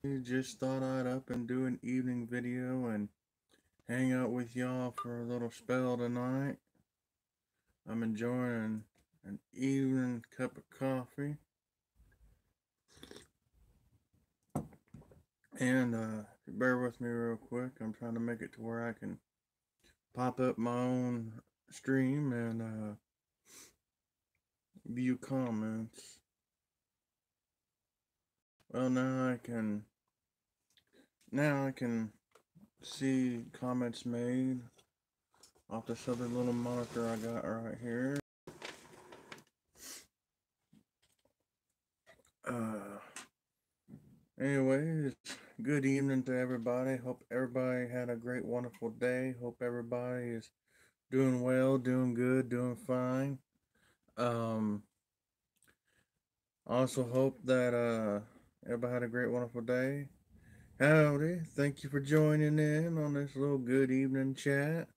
Just thought I'd up and do an evening video and hang out with y'all for a little spell tonight. I'm enjoying an evening cup of coffee. And bear with me real quick. I'm trying to make it to where I can pop up my own stream and view comments. Well, now I can see comments made off this other little monitor I got right here. Uh, Anyways, good evening to everybody. Hope everybody had a great, wonderful day. Hope everybody is doing well, doing good, doing fine. Um, also hope that everybody had a great, wonderful day. Howdy! Thank you for joining in on this little good evening chat.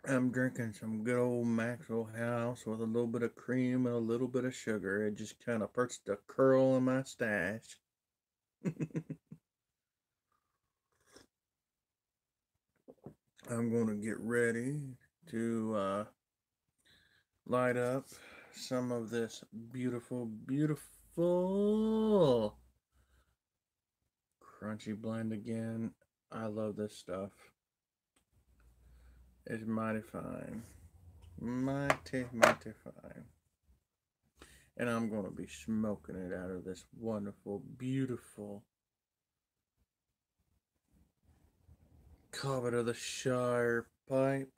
I'm drinking some good old Maxwell House with a little bit of cream and a little bit of sugar. It just kind of puts the curl in my stash. I'm going to get ready to light up some of this beautiful, beautiful crunchy blend again. I love this stuff. It's mighty fine. Mighty, mighty fine. And I'm going to be smoking it out of this wonderful, beautiful Cobbett of the Shire pipe.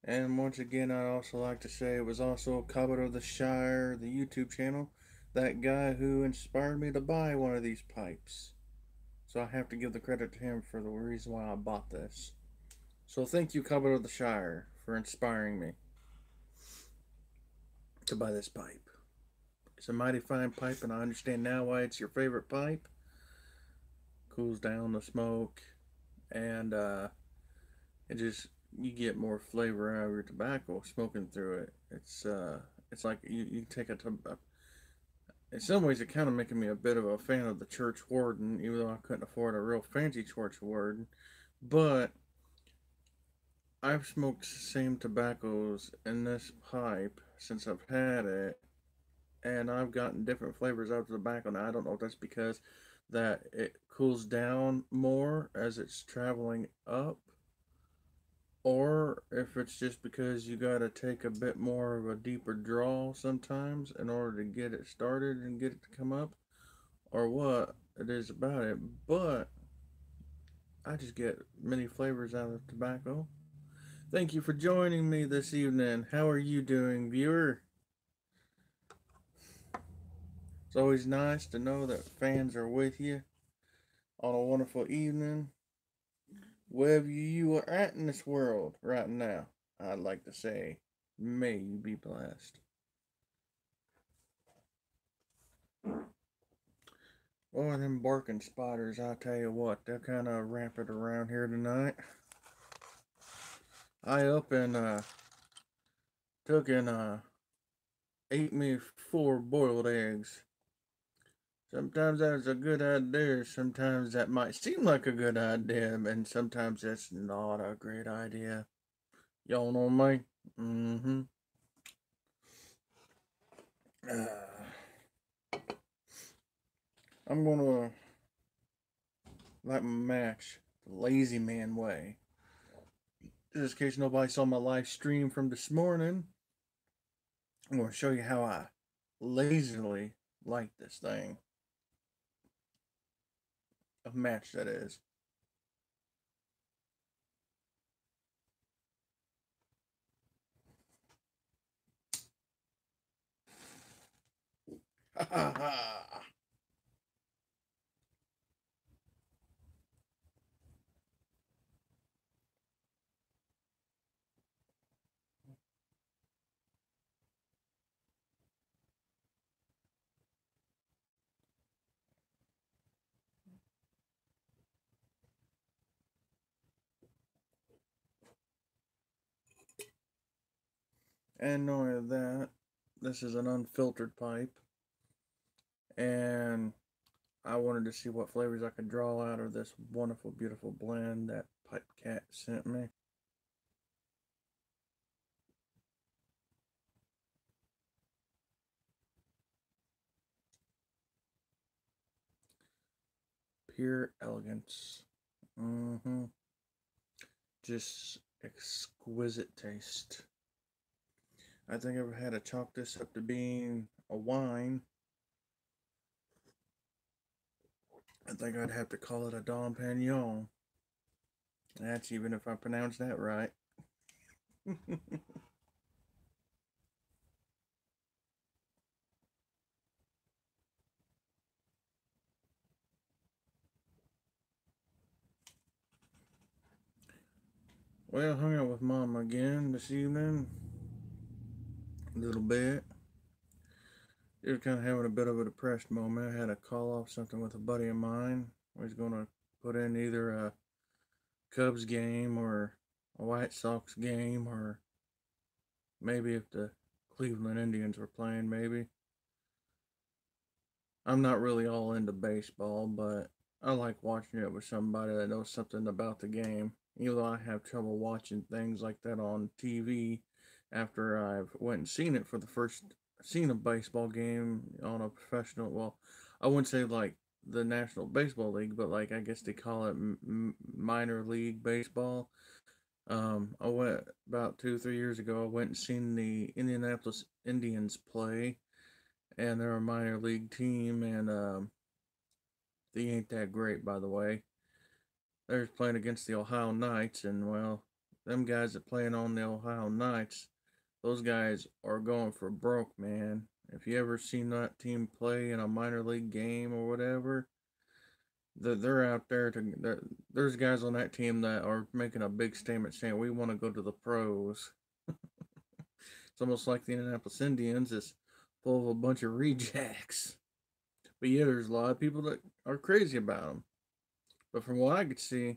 And once again, I'd also like to say it was also Cobbett of the Shire, the YouTube channel, that guy who inspired me to buy one of these pipes. So I have to give the credit to him for the reason why I bought this. So thank you, Cobbett of the Shire, for inspiring me to buy this pipe. It's a mighty fine pipe, and I understand now why it's your favorite pipe. Cools down the smoke, and it just you get more flavor out of your tobacco smoking through it. It's like you take a in some ways, it kind of making me a bit of a fan of the Church Warden, even though I couldn't afford a real fancy Church Warden. But I've smoked the same tobaccos in this pipe since I've had it, and I've gotten different flavors out of the tobacco. Now, I don't know if that's because that it cools down more as it's traveling up, or if it's just because you got to take a bit more of a deeper draw sometimes in order to get it started and get it to come up, or what it is about it. But I just get many flavors out of tobacco. Thank you for joining me this evening. How are you doing, viewer? It's always nice to know that fans are with you on a wonderful evening, wherever you are at in this world right now. I'd like to say, may you be blessed. Oh, them barking spiders, I tell you what, they're kind of rampant around here tonight. I up and took and ate me 4 boiled eggs. Sometimes that's a good idea, sometimes that might seem like a good idea, and sometimes that's not a great idea. Y'all know me? Mm-hmm. I'm gonna light my match the lazy man way. Just in case nobody saw my live stream from this morning, I'm gonna show you how I lazily light this thing. A match, that is. Ha ha ha! And not only that, This is an unfiltered pipe, and I wanted to see what flavors I could draw out of this wonderful, beautiful blend that Pipe Cat sent me. Pure elegance. Just exquisite taste. I think I've had to chalk this up to being a wine. I think I'd have to call it a Dom Pignon. That's even if I pronounce that right. Well, hung out with Mom again this evening. A little bit. He was kind of having a bit of a depressed moment. I had to call off something with a buddy of mine. I was going to put in either a Cubs game or a White Sox game, or maybe if the Cleveland Indians were playing, maybe. I'm not really all into baseball, but I like watching it with somebody that knows something about the game. Even though I have trouble watching things like that on TV after I've went and seen it for the first seen a baseball game on a professional. Well, I wouldn't say like the National Baseball League, but like I guess they call it minor league baseball. I went about 2 3 years ago. I went and seen the Indianapolis Indians play, and they're a minor league team, and they ain't that great, by the way. They're playing against the Ohio Knights, and well, them guys that playing on the Ohio Knights, those guys are going for broke, man. If you ever seen that team play in a minor league game or whatever, they're out there to. There's guys on that team that are making a big statement saying we want to go to the pros. It's almost like the Indianapolis Indians is full of a bunch of rejects. But yeah, there's a lot of people that are crazy about them. But from what I could see,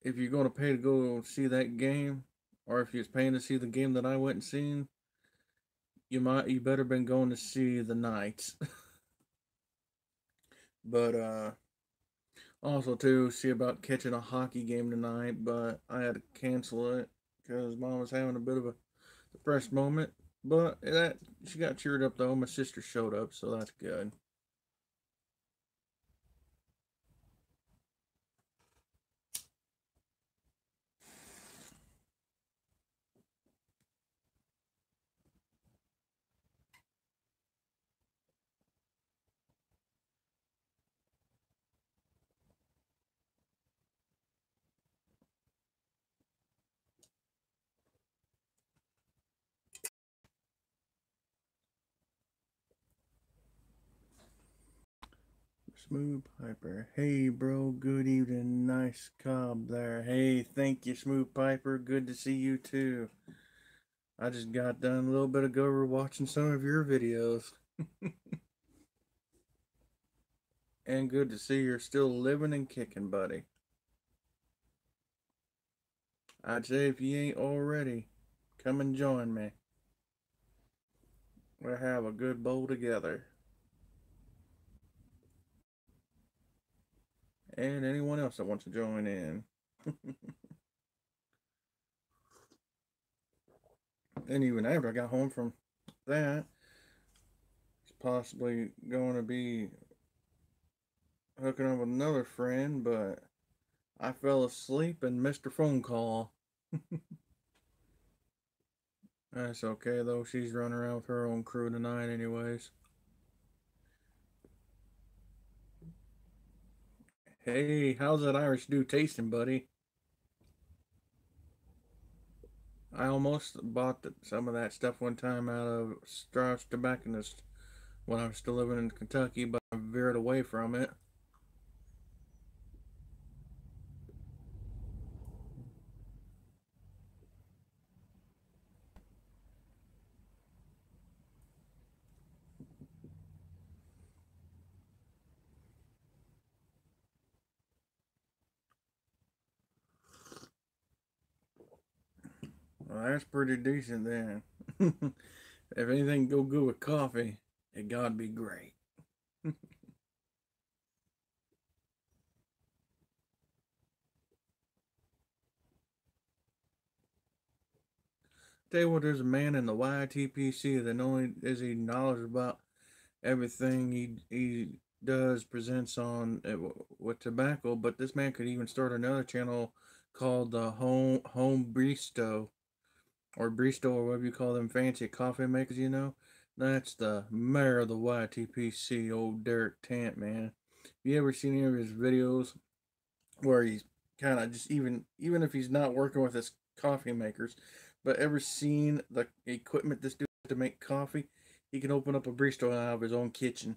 if you're going to pay to go see that game, or if you're paying to see the game that I went and seen, you better been going to see the Knights. But also too see about catching a hockey game tonight, but I had to cancel it because Mom was having a bit of a depressed moment. But that she got cheered up though. My sister showed up, so that's good. Smooth Piper. Hey, bro. Good evening. Nice cob there. Hey, thank you, Smooth Piper. Good to see you too. I just got done a little bit ago watching some of your videos. And good to see you're still living and kicking, buddy. I'd say if you ain't already, come and join me. We'll have a good bowl together. And anyone else that wants to join in. And even after I got home from that, it's possibly going to be hooking up with another friend, but I fell asleep and missed her phone call. That's okay though. She's running around with her own crew tonight, anyways. Hey, how's that Irish Dew tasting, buddy? I almost bought some of that stuff one time out of Strauss Tobacconist when I was still living in Kentucky, but I veered away from it. Well, that's pretty decent then. If anything go good with coffee, it gotta be great. Tell you what, there's a man in the YTPC that not only is he knowledgeable about everything he does presents on with tobacco, but this man could even start another channel called Home Bristo or Bristo or whatever you call them fancy coffee makers. That's the mayor of the YTPC, old Derek Tant, man. Have you ever seen any of his videos where he's kind of just even if he's not working with his coffee makers, but ever seen the equipment this dude has to make coffee? He can open up a Bristo out of his own kitchen.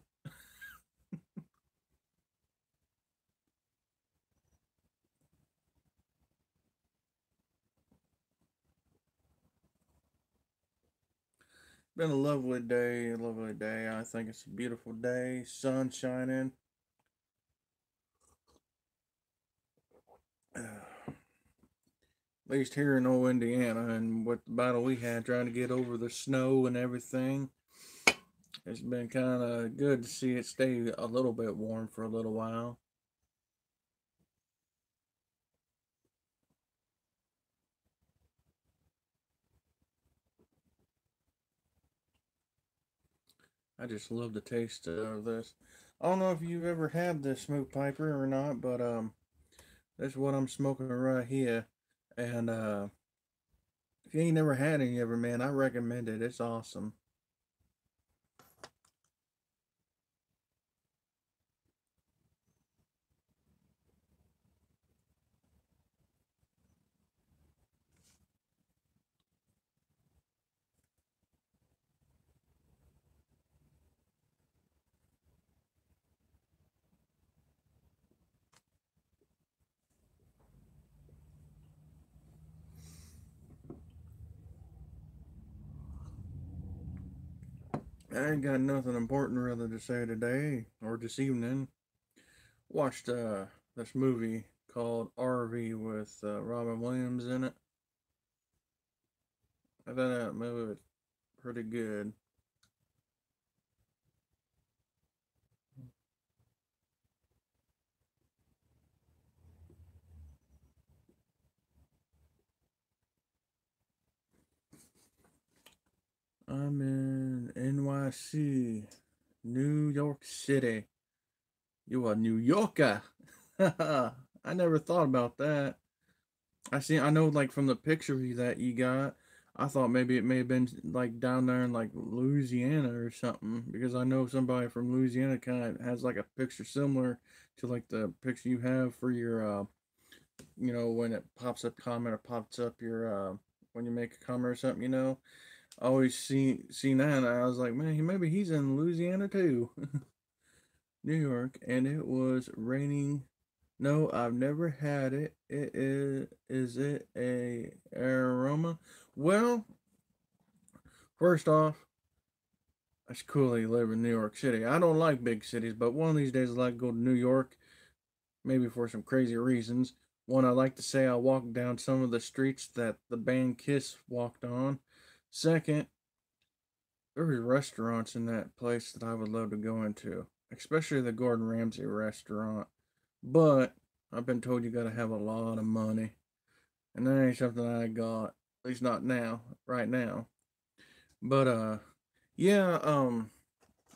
Been a lovely day, a lovely day. I think it's a beautiful day, sun shining. At least here in old Indiana, and with the battle we had trying to get over the snow and everything, it's been kind of good to see it stay a little bit warm for a little while. I just love the taste of this. I don't know if you've ever had this smoke piper or not, but that's what I'm smoking right here. And if you ain't never had any ever, man, I recommend it. It's awesome. I ain't got nothing important rather to say today or this evening. Watched this movie called RV with Robin Williams in it. I thought that movie was pretty good. I'm in NYC, New York City. You a New Yorker? I never thought about that. I know like from the picture that you got, I thought maybe it may have been like down there in like Louisiana or something because I know somebody from Louisiana kind of has like a picture similar to like the picture you have for your when it pops up comment or pops up your when you make a comment or something. I always seen that and I was like, man, maybe he's in Louisiana too. New York, and it was raining. No, I've never had it. Is it a aroma? Well, first off, it's cool that you live in New York City. I don't like big cities, but one of these days I'd like to go to New York, maybe for some crazy reasons. One, I like to say I walked down some of the streets that the band Kiss walked on. Second, there were restaurants in that place that I would love to go into, especially the Gordon Ramsay restaurant. But I've been told you got to have a lot of money, and that ain't something I got. At least not now, right now. But yeah.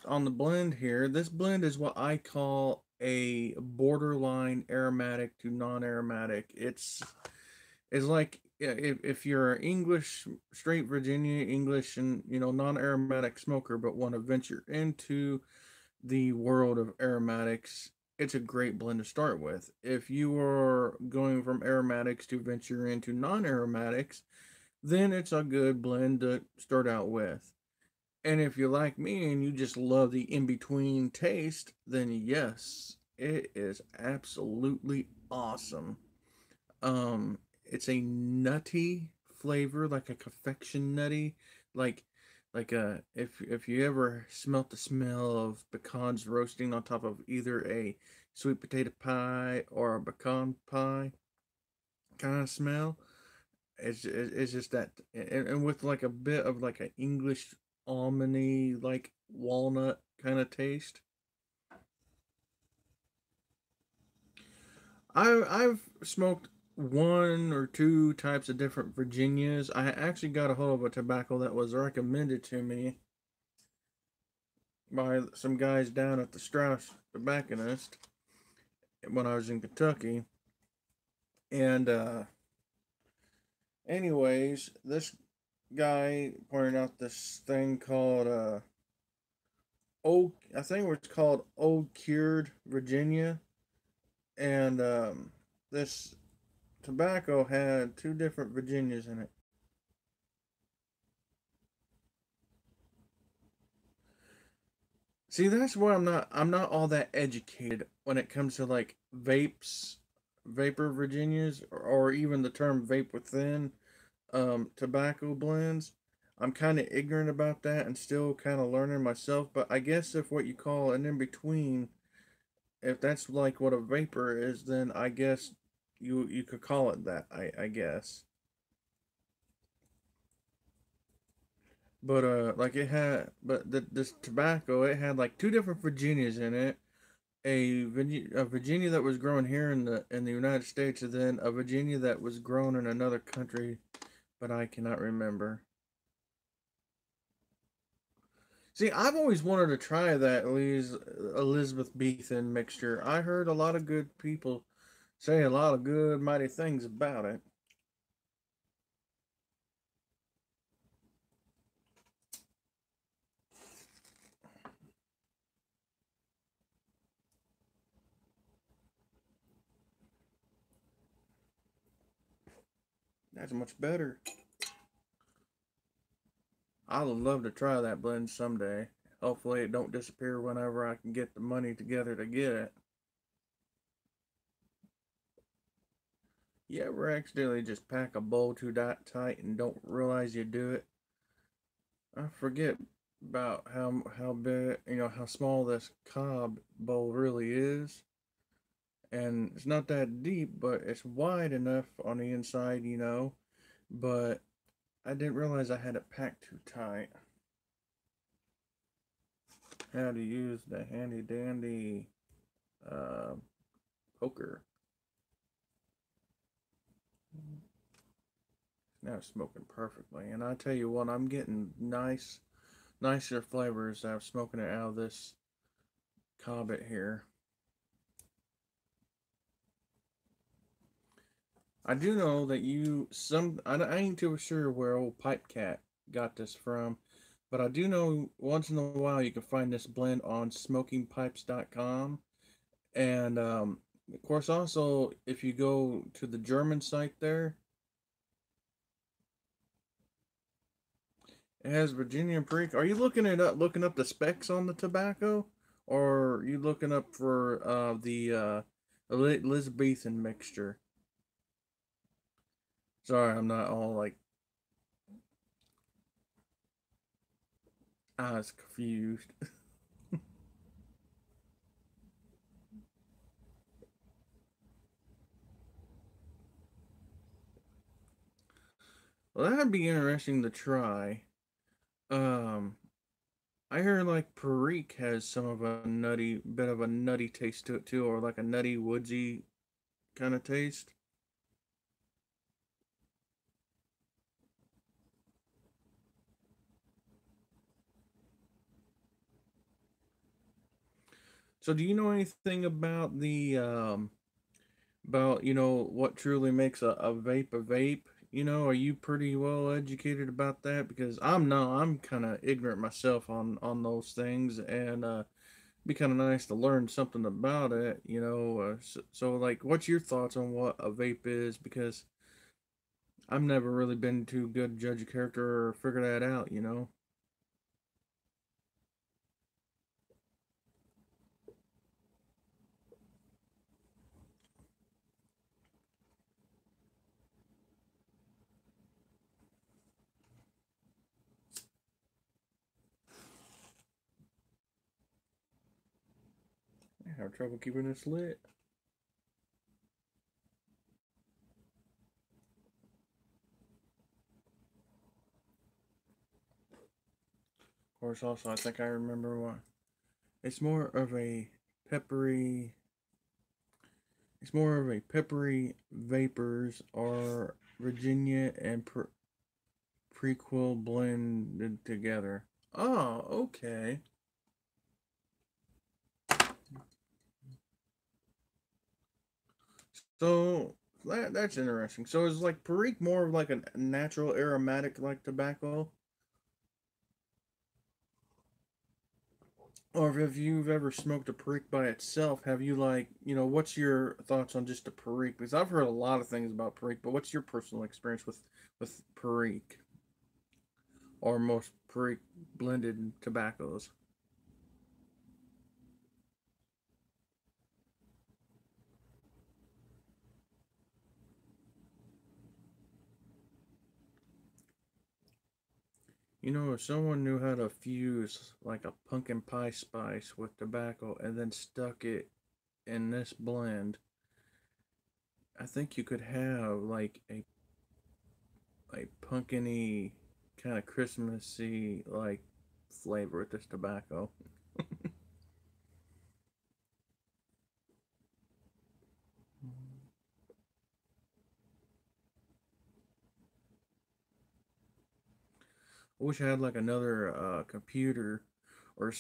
On the blend here, this blend is what I call a borderline aromatic to non-aromatic. It's like yeah, if you're an English, straight Virginia English, and non-aromatic smoker, but want to venture into the world of aromatics, it's a great blend to start with. If you are going from aromatics to venture into non-aromatics, then it's a good blend to start out with. And if you're like me and you just love the in between taste, then yes, it is absolutely awesome. It's a nutty flavor, like a confection nutty, like if you ever smelt the smell of pecans roasting on top of either a sweet potato pie or a pecan pie kind of smell, it's just that, and with like a bit of like an English almondy, like walnut kind of taste. I've smoked one or two types of different Virginias. I actually got a hold of a tobacco that was recommended to me by some guys down at the Strauss Tobacconist when I was in Kentucky. And anyways, this guy pointed out this thing called old. I think it was called Old Cured Virginia, and this tobacco had two different Virginias in it. See, that's why I'm not all that educated when it comes to like vapes, vapor Virginias, or even the term vape within tobacco blends. I'm kind of ignorant about that and still kind of learning myself. But I guess if what you call an in between, if that's like what a vapor is, then I guess you could call it that. I guess. But like it had, but this tobacco it had like two different Virginias in it. A Virginia that was grown here in the United States, and then a Virginia that was grown in another country, but I cannot remember. See, I've always wanted to try that Elizabeth Beethan mixture. I heard a lot of good people say a lot of good, mighty things about it. That's much better. I would love to try that blend someday. Hopefully, it don't disappear whenever I can get the money together to get it. You ever accidentally just pack a bowl too tight and don't realize you do it? I forget about how big, how small this cob bowl really is, and it's not that deep, but it's wide enough on the inside, But I didn't realize I had it packed too tight. How to use the handy dandy uh, poker. Now it's smoking perfectly, and I tell you what, I'm getting nicer flavors. I'm smoking it out of this cobbit here. I do know that I ain't too sure where old Pipe Cat got this from, but I do know once in a while you can find this blend on smokingpipes.com. And of course, also, if you go to the German site there, it has Virginia Creek. Are you looking up the specs on the tobacco? Or are you looking up for the Elizabethan mixture? Sorry, I'm not all like I was confused. Well, that'd be interesting to try. Um, I hear like Perique has some of a bit of a nutty taste to it too, or like a nutty, woodsy kind of taste. So, do you know anything about the about what truly makes a vape a vape? Are you pretty well educated about that? Because I'm kind of ignorant myself on those things, and be kind of nice to learn something about it. So like, what's your thoughts on what a vape is? Because I've never really been too good to judge a character or figure that out. I have trouble keeping this lit. Of course, also I think I remember what. It's more of a peppery. It's more of a peppery vapors or Virginia and prequel blended together. Oh, okay. So that's interesting. So is like Perique more of like a natural aromatic like tobacco? Or if you've ever smoked a Perique by itself, have you like, what's your thoughts on just a Perique? Because I've heard a lot of things about Perique, but what's your personal experience with Perique or most Perique blended tobaccos? If someone knew how to fuse like a pumpkin pie spice with tobacco and then stuck it in this blend, I think you could have like a pumpkiny kind of Christmassy like flavor with this tobacco. I wish I had like another computer or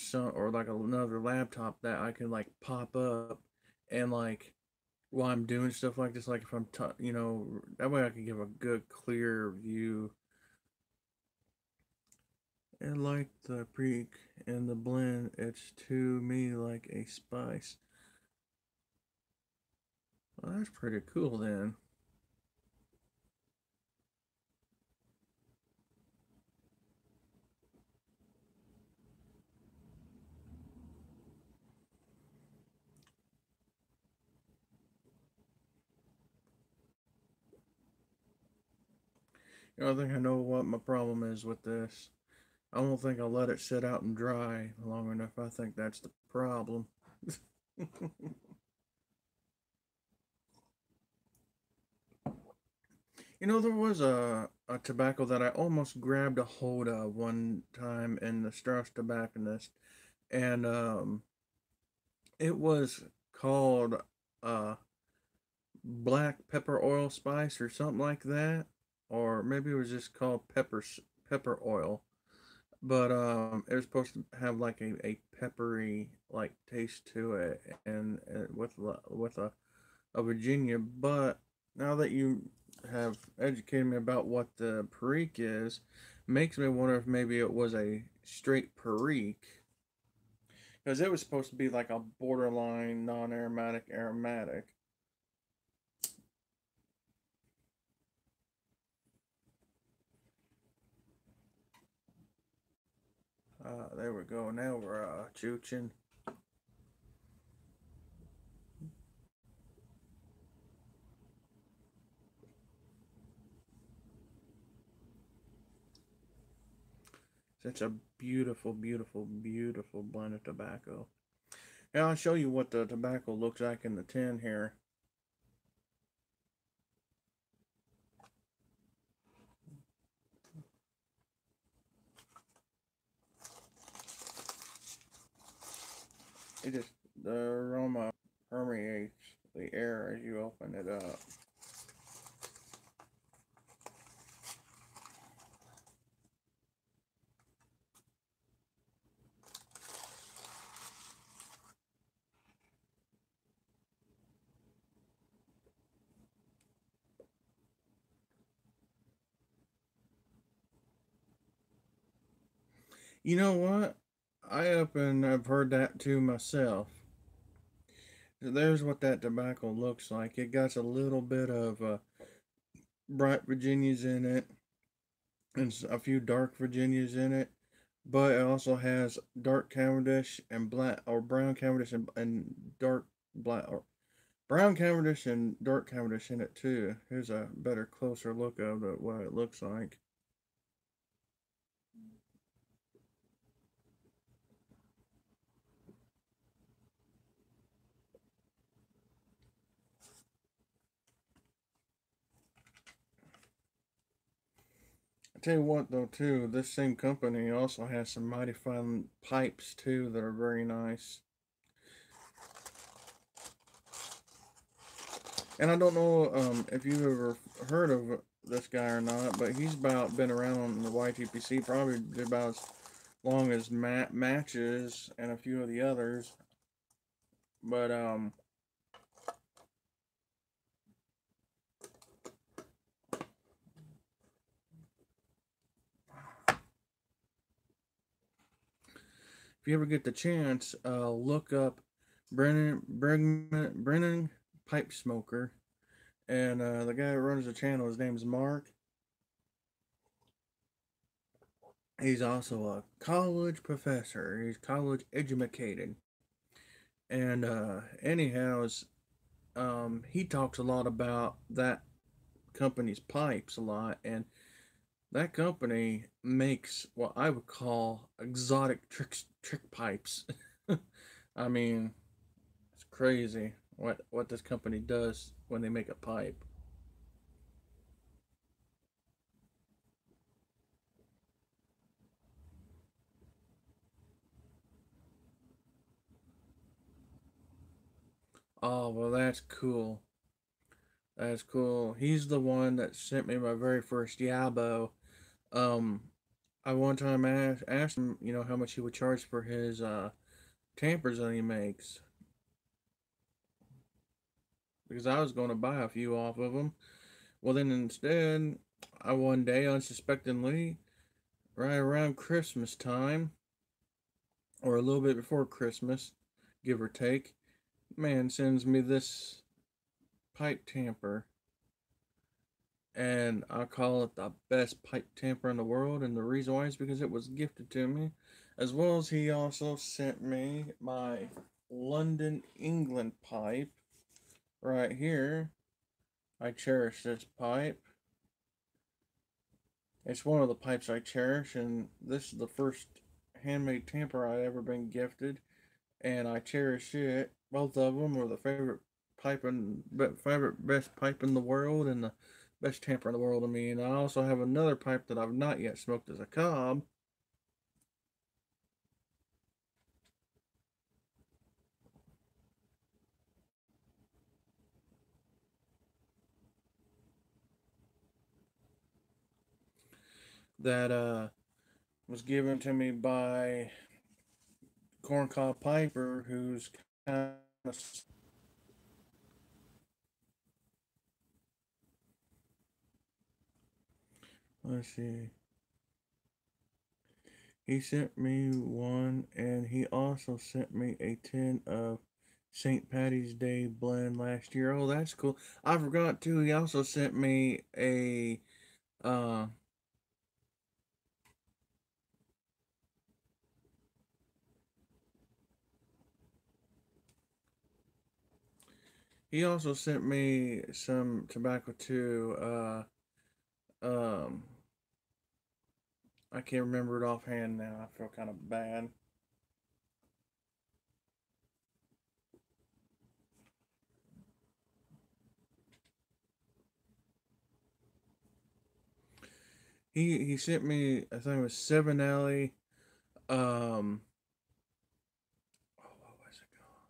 like another laptop that I could like pop up and like while I'm doing stuff like this, like if that way I can give a good clear view. And like the Preek and the blend, it's to me like a spice. Well, that's pretty cool then. I think I know what my problem is with this. I don't think I'll let it sit out and dry long enough. I think that's the problem. There was a tobacco that I almost grabbed a hold of one time in the Strauss Tobacconist, and it was called uh, black pepper oil spice or something like that, or maybe it was just called pepper oil. But it was supposed to have like a peppery like taste to it, and with a Virginia. But now that you have educated me about what the Perique is, makes me wonder if maybe it was a straight Perique because it was supposed to be like a borderline non-aromatic aromatic. There we go. Now we're chooching. Such a beautiful, beautiful, beautiful blend of tobacco. Now I'll show you what the tobacco looks like in the tin here. It just the aroma permeates the air as you open it up. You know what? I've heard that too myself. There's what that tobacco looks like. It got a little bit of bright Virginias in it and a few dark Virginias in it, but it also has dark Cavendish and black or brown Cavendish and dark black or brown Cavendish and dark Cavendish in it too. Here's a better, closer look of what it looks like. I tell you what, though, too, this same company also has some mighty fine pipes too that are very nice. And I don't know if you've ever heard of this guy or not, but he's about been around on the YTPC probably about as long as Matches and a few of the others. But if you ever get the chance, look up Brennan Pipe Smoker, and the guy who runs the channel, his name is Mark. He's also a college professor. He's college educated, and anyhow, he talks a lot about that company's pipes a lot, and that company makes what I would call exotic trick pipes. I mean, it's crazy what this company does when they make a pipe. Oh well, that's cool. That's cool. He's the one that sent me my very first Yabo. Um, I one time asked him, how much he would charge for his tampers that he makes, because I was going to buy a few off of him. Well, then instead, I one day unsuspectingly, right around Christmas time, or a little bit before Christmas, give or take, man sends me this pipe tamper, and I call it the best pipe tamper in the world. And the reason why is because it was gifted to me, as well as he also sent me my London, England pipe right here. I cherish this pipe. It's one of the pipes I cherish, and this is the first handmade tamper I ever been gifted, and I cherish it. Both of them are the favorite favorite best pipe in the world, and the best tamper in the world to me. And I also have another pipe that I've not yet smoked as a cob. That was given to me by Corncob Piper, who's kind of, let's see, he sent me one, and he also sent me a tin of St. Patty's Day blend last year. Oh, that's cool. I forgot too. He also sent me a uh he also sent me some tobacco too. Um I can't remember it offhand now. I feel kind of bad. He sent me, I think it was Seven Alley. Oh, what was it called?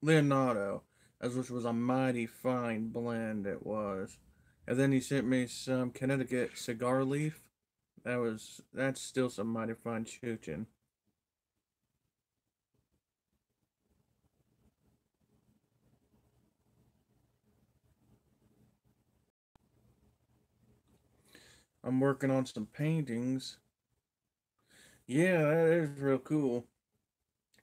Leonardo, as which was a mighty fine blend it was. And then he sent me some Connecticut cigar leaf. That's still some mighty fine chooching. I'm working on some paintings. Yeah, that is real cool.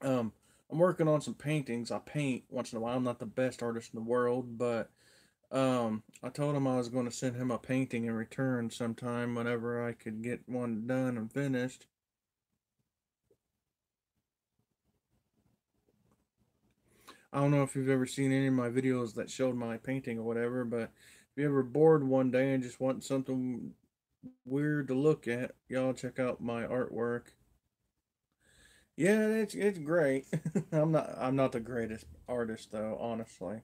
Um, I'm working on some paintings. I paint once in a while. I'm not the best artist in the world, but I told him I was going to send him a painting in return sometime whenever I could get one done and finished. I don't know if you've ever seen any of my videos that showed my painting or whatever, but if you ever bored one day and just want something weird to look at, y'all check out my artwork. Yeah, it's great. I'm not the greatest artist though, honestly.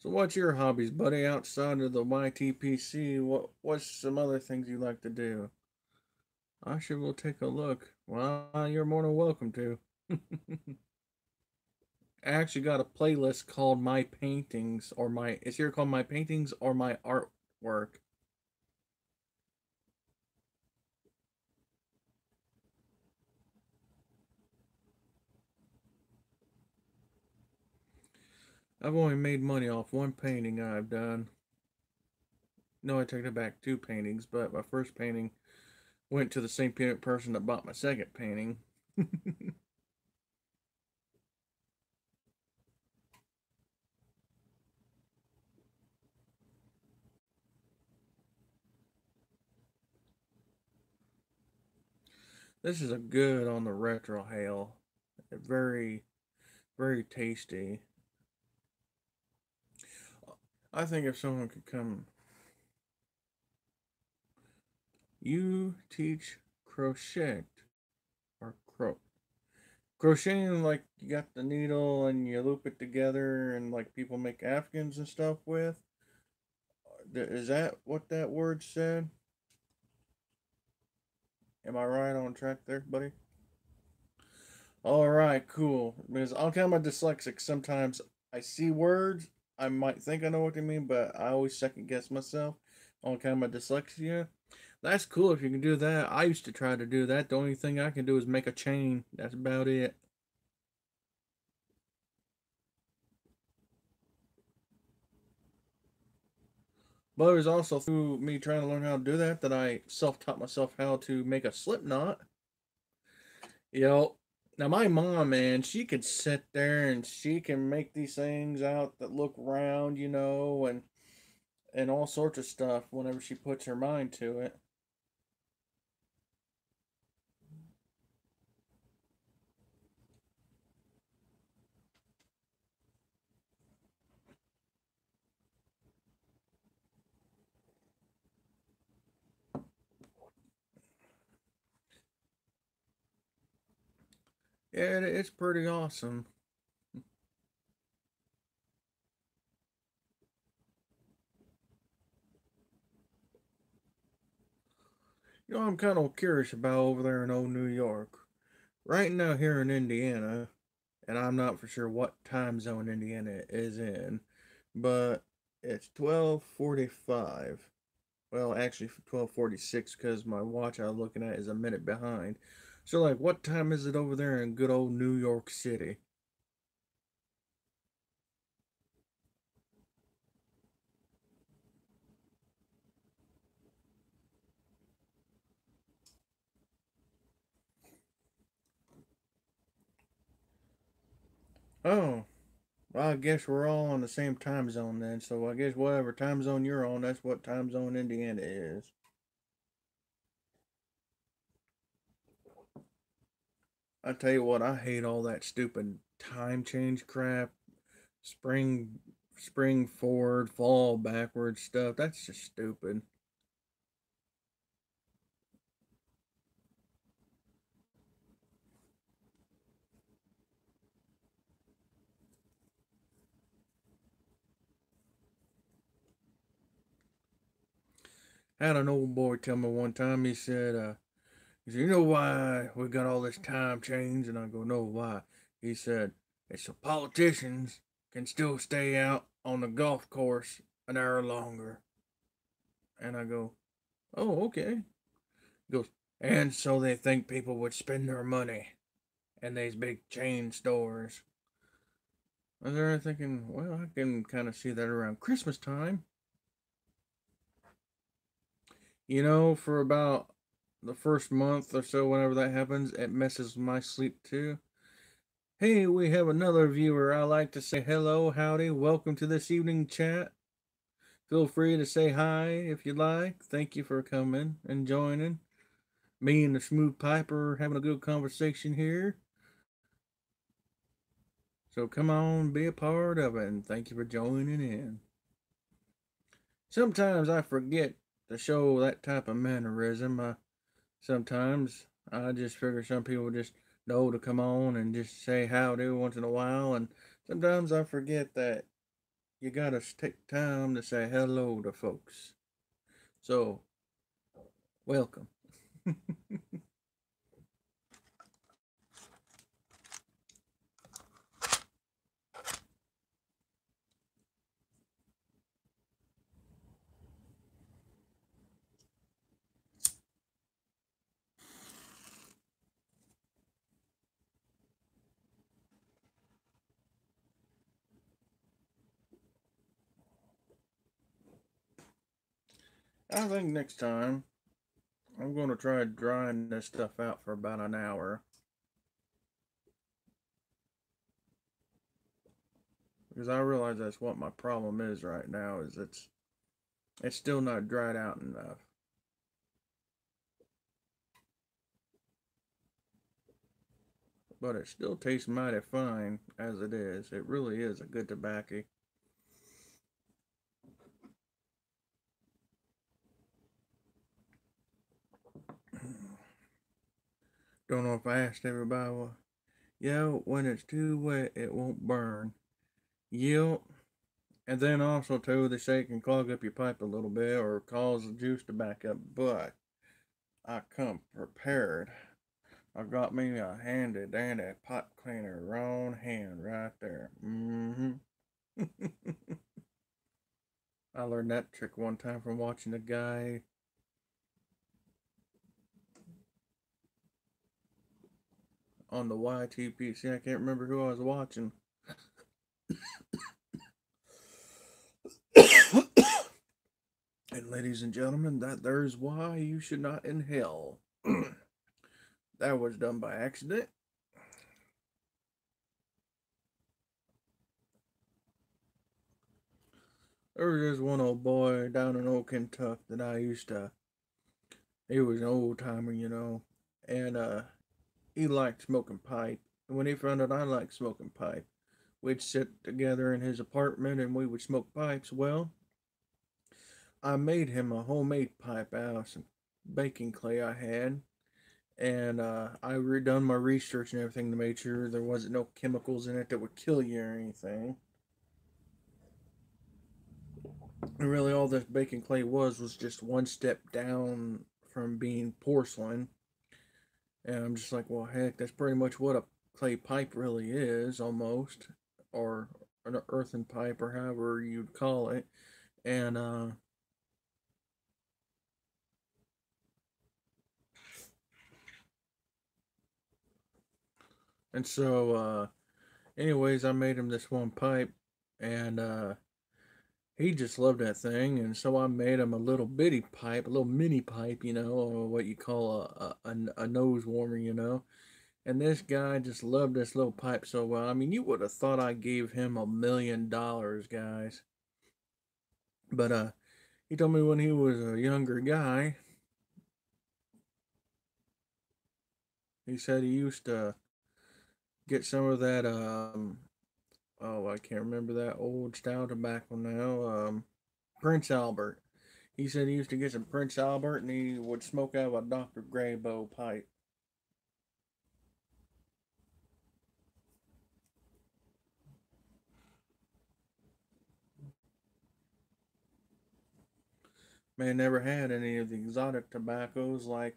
So what's your hobbies, buddy, outside of the YTPC? What's some other things you like to do? I sure will take a look. Well, you're more than welcome to. I actually got a playlist called My Paintings or my it's here called My Paintings or My Artwork. I've only made money off one painting I've done. No, I take it back, two paintings, but my first painting went to the same person that bought my second painting. This is a good on the retro hail. Very, very tasty. I think if someone could come, you teach crochet or crocheting, like you got the needle and you loop it together, and like people make Afghans and stuff with. Is that what that word said? Am I right on track there, buddy? All right, cool. Because I'm kind of dyslexic. Sometimes I see words, I might think I know what they mean, but I always second guess myself on kind of dyslexia. That's cool if you can do that. I used to try to do that. The only thing I can do is make a chain. That's about it. But it was also through me trying to learn how to do that that I self taught myself how to make a slip knot. You know, now my mom, man, she could sit there and she can make these things out that look round, and all sorts of stuff whenever she puts her mind to it. Yeah, it's pretty awesome. I'm kind of curious about over there in old New York. Right now, here in Indiana, and I'm not for sure what time zone Indiana is in, but it's 12:45. Well, actually, 12:46 because my watch I was looking at is a minute behind. So, like, what time is it over there in good old New York City? Oh, well, I guess we're all on the same time zone then. So, I guess whatever time zone you're on, that's what time zone Indiana is. I tell you what, I hate all that stupid time change crap. Spring, spring forward, fall backward stuff. That's just stupid. I had an old boy tell me one time. He said, "You know why we got all this time change?" And I go, "No, why?" He said, "It's so politicians can still stay out on the golf course an hour longer." And I go, "Oh, okay." He goes, "And so they think people would spend their money in these big chain stores." I was there thinking, well, I can kind of see that around Christmas time. For about the first month or so, whenever that happens, it messes with my sleep too. Hey, we have another viewer. I like to say hello, howdy, welcome to this evening chat. Feel free to say hi if you like. Thank you for coming and joining. Me and the Smooth Piper having a good conversation here. So come on, be a part of it, and thank you for joining in. Sometimes I forget to show that type of mannerism. Sometimes I just figure some people just know to come on and just say howdy once in a while, and sometimes I forget that you gotta take time to say hello to folks. So, welcome. I think next time I'm gonna try drying this stuff out for about an hour. Because I realize that's what my problem is right now, is it's still not dried out enough. But it still tastes mighty fine as it is. It really is a good tobacco. Don't know if I asked everybody. Well, yeah, when it's too wet, it won't burn. Yep. And then also too, they say it can clog up your pipe a little bit or cause the juice to back up. But I come prepared. I got me a handy dandy pipe cleaner on hand right there. Mm-hmm. I learned that trick one time from watching a guy on the YTPC. I can't remember who I was watching. And ladies and gentlemen, that there's why you should not inhale. That was done by accident. There was this one old boy down in old Kentucky that I used to. He was an old timer, and he liked smoking pipe. And when he found out I liked smoking pipe, we'd sit together in his apartment and we would smoke pipes. Well, I made him a homemade pipe out of some baking clay I had, and I redone my research and everything to make sure there wasn't no chemicals in it that would kill you or anything. And really, all this baking clay was just one step down from being porcelain. And I'm just like, well, heck, that's pretty much what a clay pipe really is, almost, or an earthen pipe, or however you'd call it. And anyways, I made him this one pipe, and he just loved that thing, and so I made him a little bitty pipe, a little mini pipe, or what you call a nose warmer, And this guy just loved this little pipe so well. I mean, you would have thought I gave him $1 million, guys. But he told me when he was a younger guy, he said he used to get some of that oh, I can't remember that old style tobacco now. Prince Albert. He said he used to get some Prince Albert and he would smoke out of a Dr. Graybo pipe. Man never had any of the exotic tobaccos like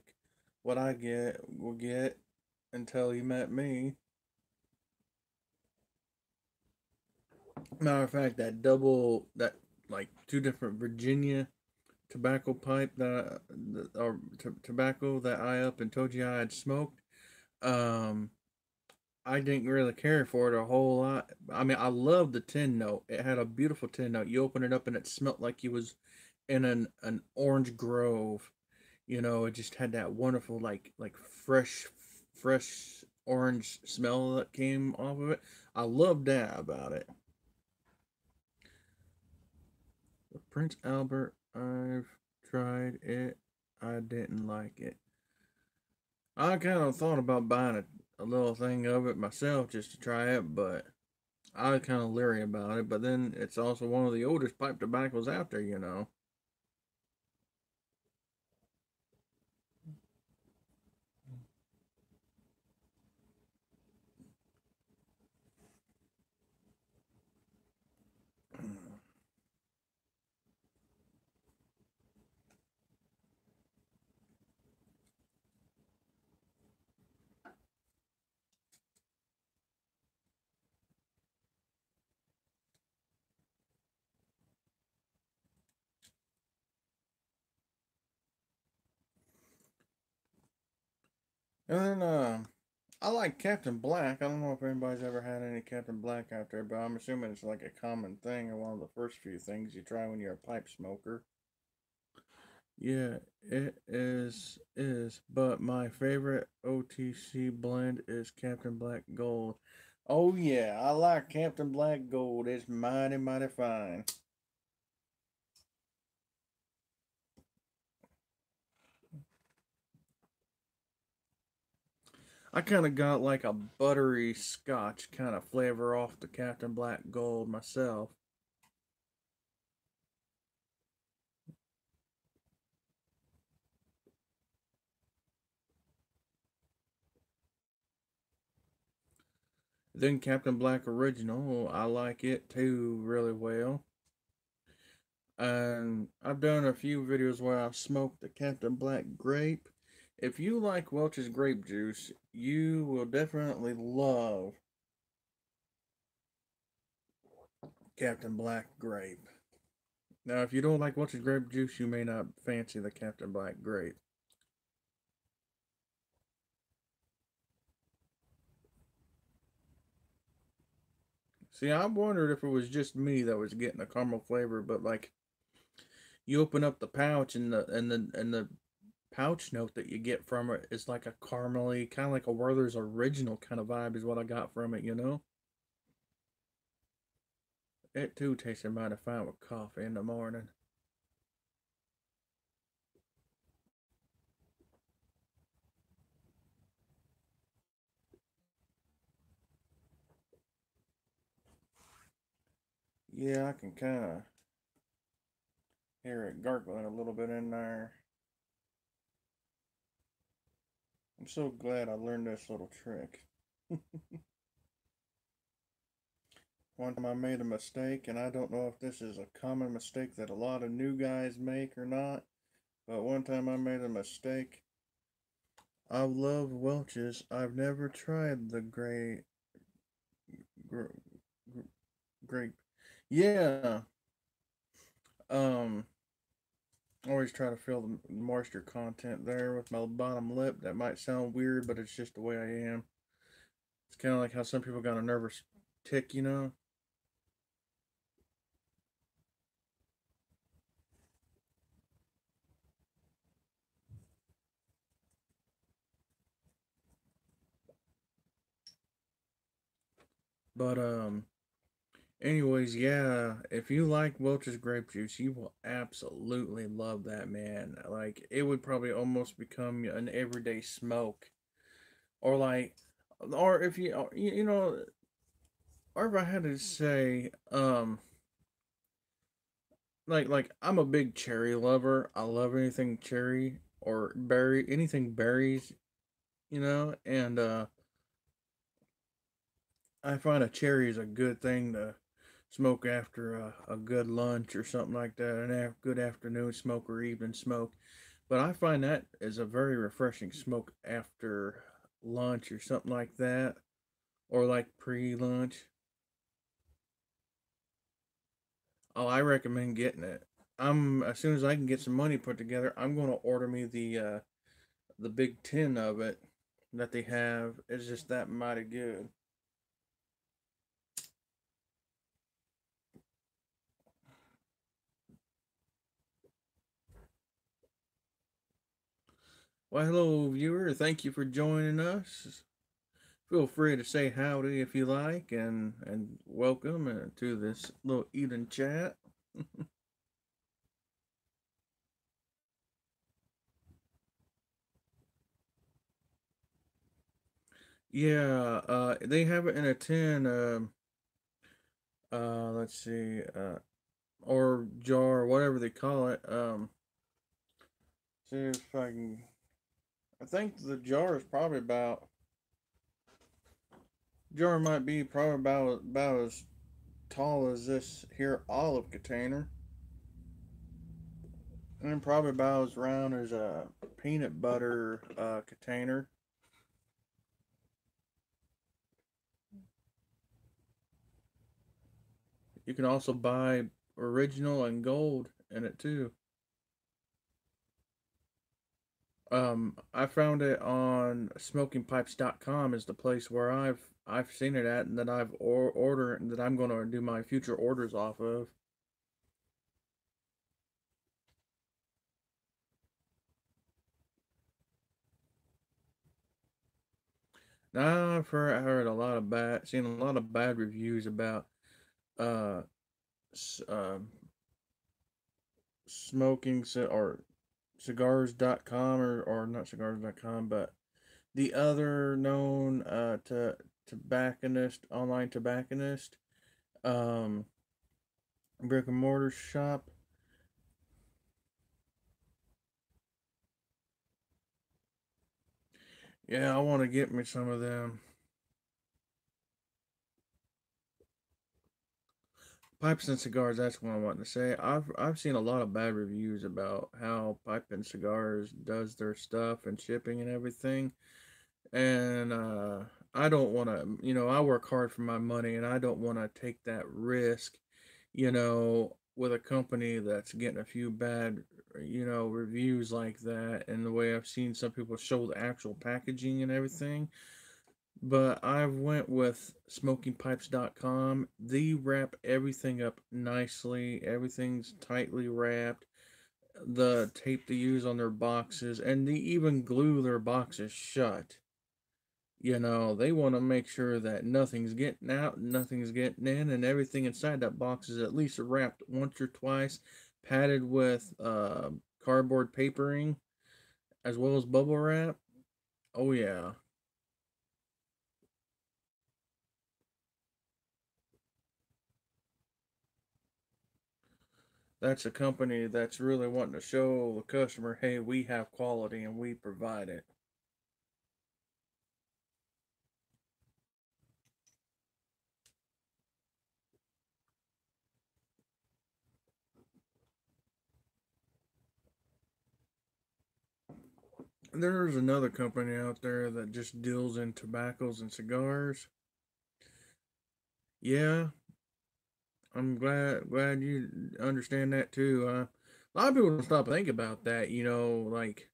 what I will get until he met me. Matter of fact, that like two different Virginia tobacco pipe or tobacco that I up and told you I had smoked. Um, I didn't really care for it a whole lot. I mean, I loved the tin note. It had a beautiful tin note. You open it up and it smelled like you was in an orange grove. It just had that wonderful like fresh orange smell that came off of it. I loved that about it. The Prince Albert, I've tried it. I didn't like it. I kind of thought about buying a little thing of it myself just to try it, but I was kind of leery about it. But then it's also one of the oldest pipe tobaccos out there. And then I like Captain Black. I don't know if anybody's ever had any Captain Black out there, but I'm assuming it's like a common thing or one of the first few things you try when you're a pipe smoker. Yeah, it is. But my favorite OTC blend is Captain Black Gold. Oh yeah, I like Captain Black Gold. It's mighty mighty fine. I kind of got like a buttery scotch kind of flavor off the Captain Black Gold myself. Then Captain Black Original, I like it too really well. And I've done a few videos where I've smoked the Captain Black Grape. If you like Welch's grape juice, you will definitely love Captain Black Grape. Now, if you don't like Welch's grape juice, you may not fancy the Captain Black Grape. See, I wondered if it was just me that was getting a caramel flavor, but like you open up the pouch and the pouch note that you get from it is like a caramely, kind of like a Werther's original kind of vibe is what I got from it, you know? It too tasted mighty fine with coffee in the morning. Yeah, I can kind of hear it gargling a little bit in there. I'm so glad I learned this little trick. One time I made a mistake, and I don't know if this is a common mistake that a lot of new guys make or not, but one time I made a mistake. I love Welch's. I've never tried the gr- grape. Yeah. Um. Always try to feel the moisture content there with my bottom lip. That might sound weird, but it's just the way I am. It's kind of like how some people got a nervous tick, you know. But anyways, yeah. If you like Welch's grape juice, you will absolutely love that, man. Like it would probably almost become an everyday smoke, or like, or if you know, or if I had to say, like I'm a big cherry lover. I love anything cherry or berry, anything berries, you know, and I find a cherry is a good thing to smoke after a good lunch or something like that, an good afternoon smoke or evening smoke. But I find that is a very refreshing smoke after lunch or something like that, or like pre-lunch. Oh, I recommend getting it. I'm as soon as I can get some money put together, I'm going to order me the big tin of it that they have. It's just that mighty good. Well, hello, viewer. Thank you for joining us. Feel free to say howdy if you like, and welcome to this little eating chat. Yeah, they have it in a tin. Let's see, or jar, whatever they call it. See if I can. I think the jar is probably about. Jar might be probably about as tall as this here olive container, and probably about as round as a peanut butter container. You can also buy original and gold in it too. I found it on smokingpipes.com is the place where I've seen it at, and that I've ordered, and that I'm going to do my future orders off of. Now I heard a lot of seen a lot of bad reviews about uh, s- uh smoking or cigars.com, or not cigars.com, but the other known tobacconist, online tobacconist, um, brick and mortar shop. Yeah, I want to get me some of them. Pipes and cigars, that's what I want to say. I've seen a lot of bad reviews about how Pipe and Cigars does their stuff and shipping and everything. And I don't want to, I work hard for my money, and I don't want to take that risk, with a company that's getting a few bad, reviews like that, and the way I've seen some people show the actual packaging and everything. But I went with smokingpipes.com. They wrap everything up nicely. Everything's tightly wrapped. The tape they use on their boxes, and they even glue their boxes shut. They want to make sure that nothing's getting out, nothing's getting in, and everything inside that box is at least wrapped once or twice, padded with cardboard papering as well as bubble wrap. Oh yeah, that's a company that's really wanting to show the customer, hey, we have quality and we provide it. There's another company out there that just deals in tobaccos and cigars. Yeah, I'm glad you understand that too. A lot of people don't stop and think about that. Like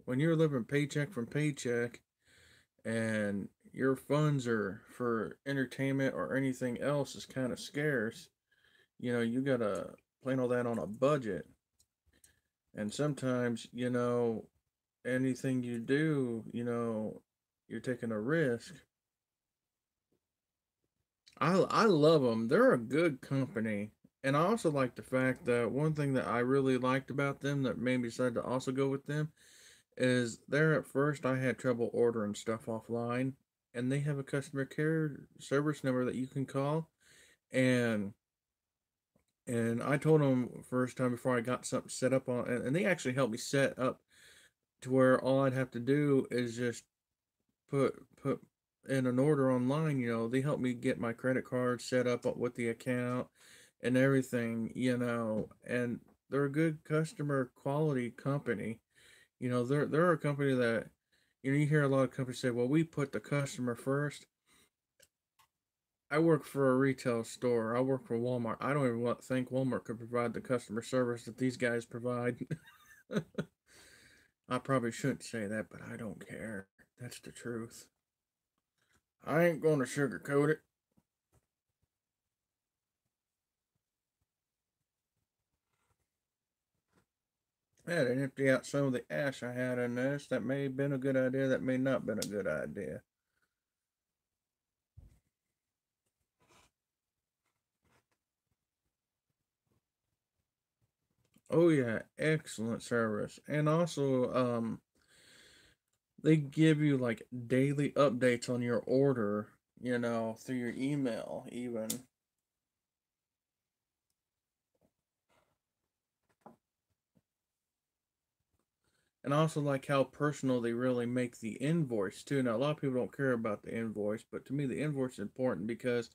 when you're living paycheck from paycheck, and your funds are for entertainment or anything else is kind of scarce. You gotta plan all that on a budget, and sometimes anything you do, you're taking a risk. I love them. They're a good company. And I also like the fact that one thing that I really liked about them that made me decide to also go with them is there at first I had trouble ordering stuff offline, and they have a customer care service number that you can call, and I told them first time before I got something set up on, and they actually helped me set up to where all I'd have to do is just put in an order online. They helped me get my credit card set up with the account and everything. And they're a good customer quality company. They're a company that you hear a lot of companies say, "Well, we put the customer first." I work for a retail store. I work for Walmart. I don't even think Walmart could provide the customer service that these guys provide. I probably shouldn't say that, but I don't care. That's the truth. I ain't going to sugarcoat it. I had to empty out some of the ash I had in this. That may have been a good idea. That may not have been a good idea. Oh yeah, excellent service. And also, they give you like daily updates on your order, through your email even. And I also like how personal they really make the invoice too. Now a lot of people don't care about the invoice, but to me the invoice is important because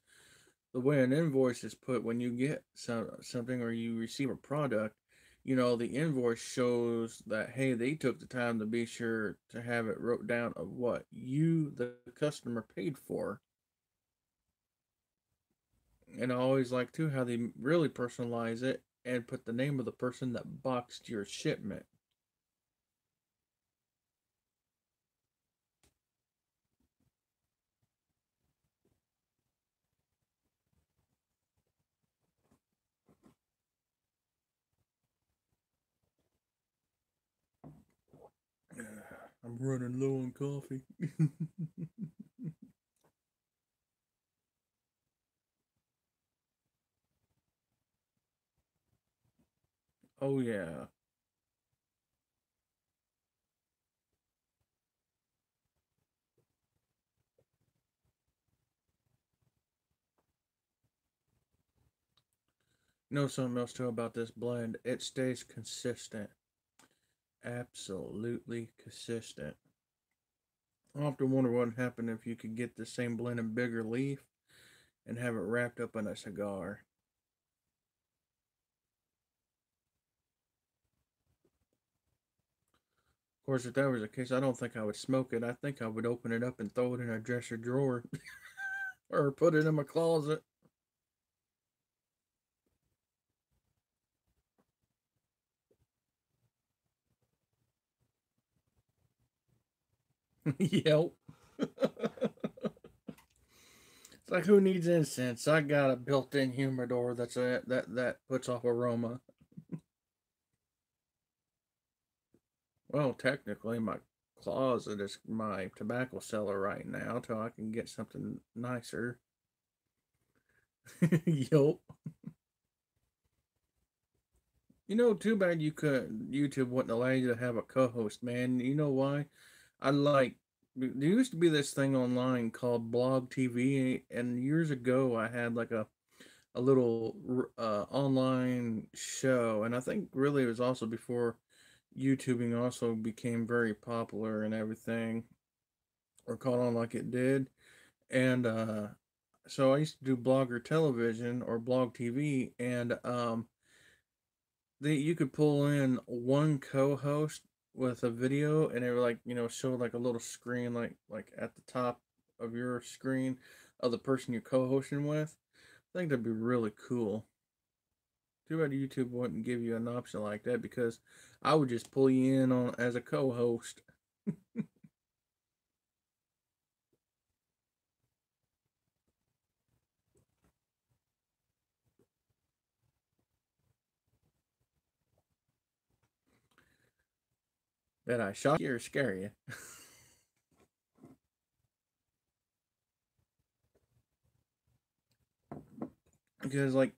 the way an invoice is put when you get something or you receive a product, the invoice shows that hey, they took the time to be sure to have it wrote down of what you, the customer, paid for. And I always like too how they really personalize it. and put the name of the person that boxed your shipment. I'm running low on coffee. Oh yeah. You know something else too about this blend? It stays consistent. Absolutely consistent. I often wonder what would happen if you could get the same blend in bigger leaf and have it wrapped up in a cigar. Of course, if that was the case, I don't think I would smoke it. I think I would open it up and throw it in a dresser drawer or put it in my closet. Yep. It's like who needs incense? I got a built-in humidor that puts off aroma. Well, technically, my closet is my tobacco cellar right now, till I can get something nicer. Yup. You know, too bad YouTube wouldn't allow you to have a co-host, man. You know why? I like there used to be this thing online called Blog TV, and years ago I had like a little online show, and I think really it was also before YouTubing also became very popular and everything, or caught on like it did. And so I used to do blogger television or blog TV, and you could pull in one co-host with a video, and it would like show like a little screen like at the top of your screen of the person you're co-hosting with. I think that'd be really cool. Too bad YouTube wouldn't give you an option like that, because I would just pull you in on as a co-host. That I shock you or scare you? Because like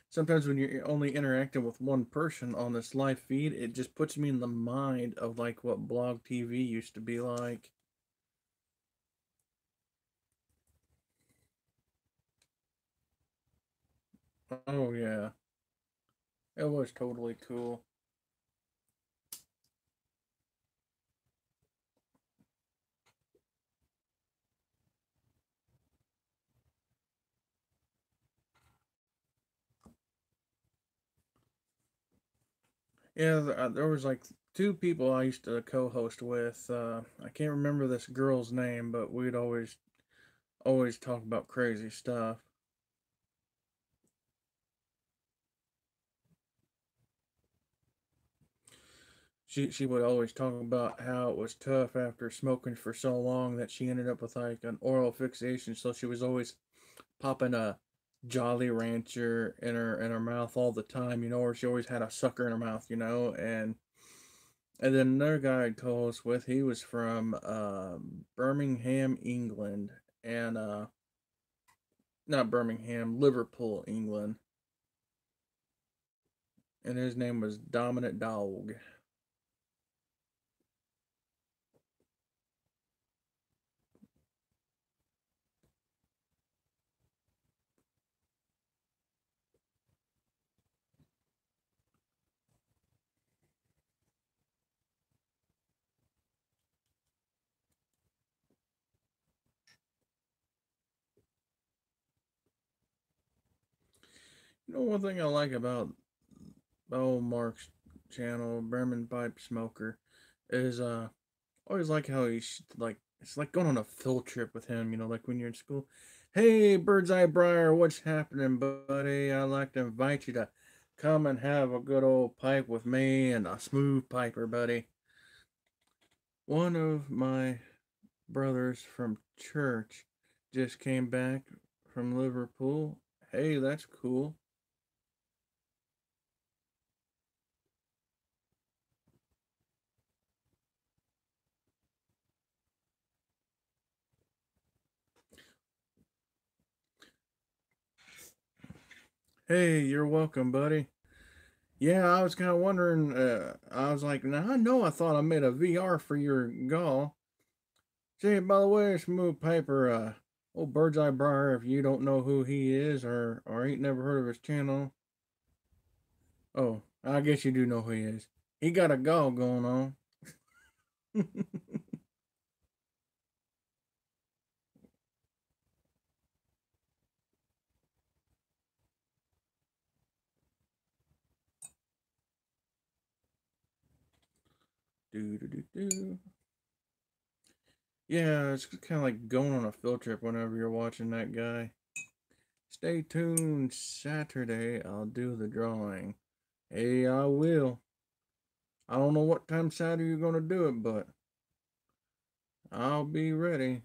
sometimes when you're only interacting with one person on this live feed, it just puts me in the mind of like what blog TV used to be like. Oh yeah, it was totally cool. Yeah, there was like two people I used to co-host with. I can't remember this girl's name, but we'd always talk about crazy stuff. She would always talk about how it was tough after smoking for so long that she ended up with like an oral fixation. So she was always popping a Jolly Rancher in her mouth all the time, or she always had a sucker in her mouth, and then another guy I co-host with, he was from Birmingham, England, and not Birmingham, Liverpool, England, and his name was Dominant Dog. One thing I like about old Mark's channel, Berman Pipe Smoker, is always like how he's like it's like going on a field trip with him. Like when you're in school. Hey, Bird's Eye Briar, what's happening, buddy? I'd like to invite you to come and have a good old pipe with me and a smooth piper, buddy. One of my brothers from church just came back from Liverpool. Hey, that's cool. Hey, you're welcome, buddy. Yeah, I was kind of wondering. I was like, now I know I thought I made a VR for your gall. Say, by the way, Smooth Piper, old Bird's Eye Briar, if you don't know who he is or ain't never heard of his channel, oh, I guess you do know who he is. He got a gall going on. Do do do do. Yeah, it's kind of like going on a field trip whenever you're watching that guy. Stay tuned. Saturday, I'll do the drawing. Hey, I will. I don't know what time Saturday you're gonna do it, but I'll be ready.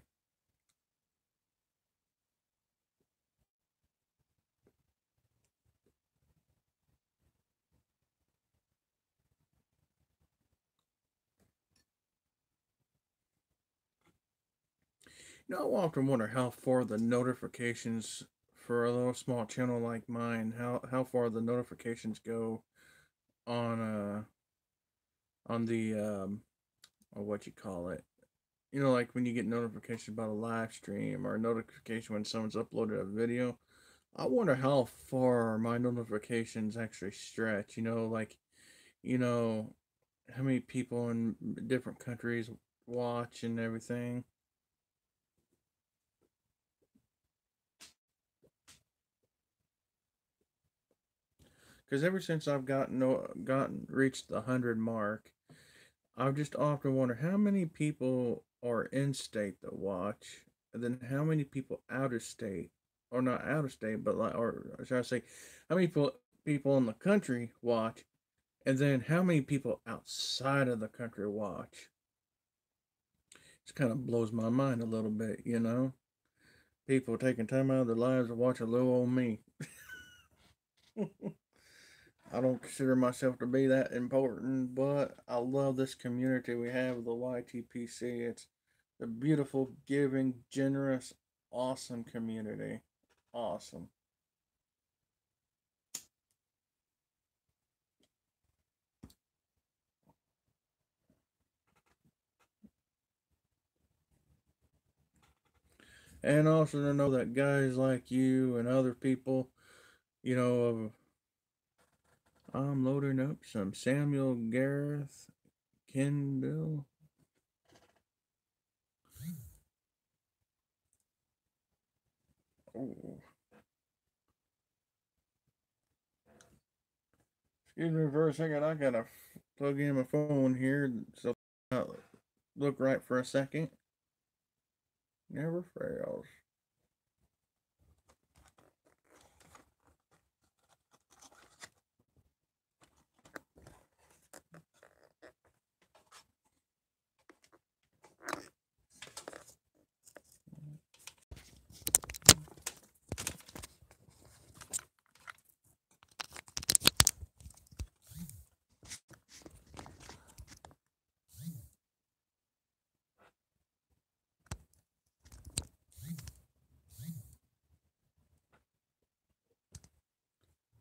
You know, I often wonder how far the notifications for a little small channel like mine, how far the notifications go on on the or what you call it. You know, like when you get notification about a live stream or a notification when someone's uploaded a video. I wonder how far my notifications actually stretch. You know, how many people in different countries watch and everything. Because ever since I've gotten reached the 100 mark, I've just often wondered how many people are in state that watch, and then how many people out of state, or not out of state, but like, or should I say, how many people in the country watch, and then how many people outside of the country watch. It kind of blows my mind a little bit, you know. People taking time out of their lives to watch a little old me. I don't consider myself to be that important, but I love this community we have, the YTPC. It's a beautiful, giving, generous, awesome community. Awesome. And also to know that guys like you and other people, you know, I'm loading up some Samuel Gareth Kindle. Oh, excuse me for a second. I gotta plug in my phone here so I look right for a second. Never fails.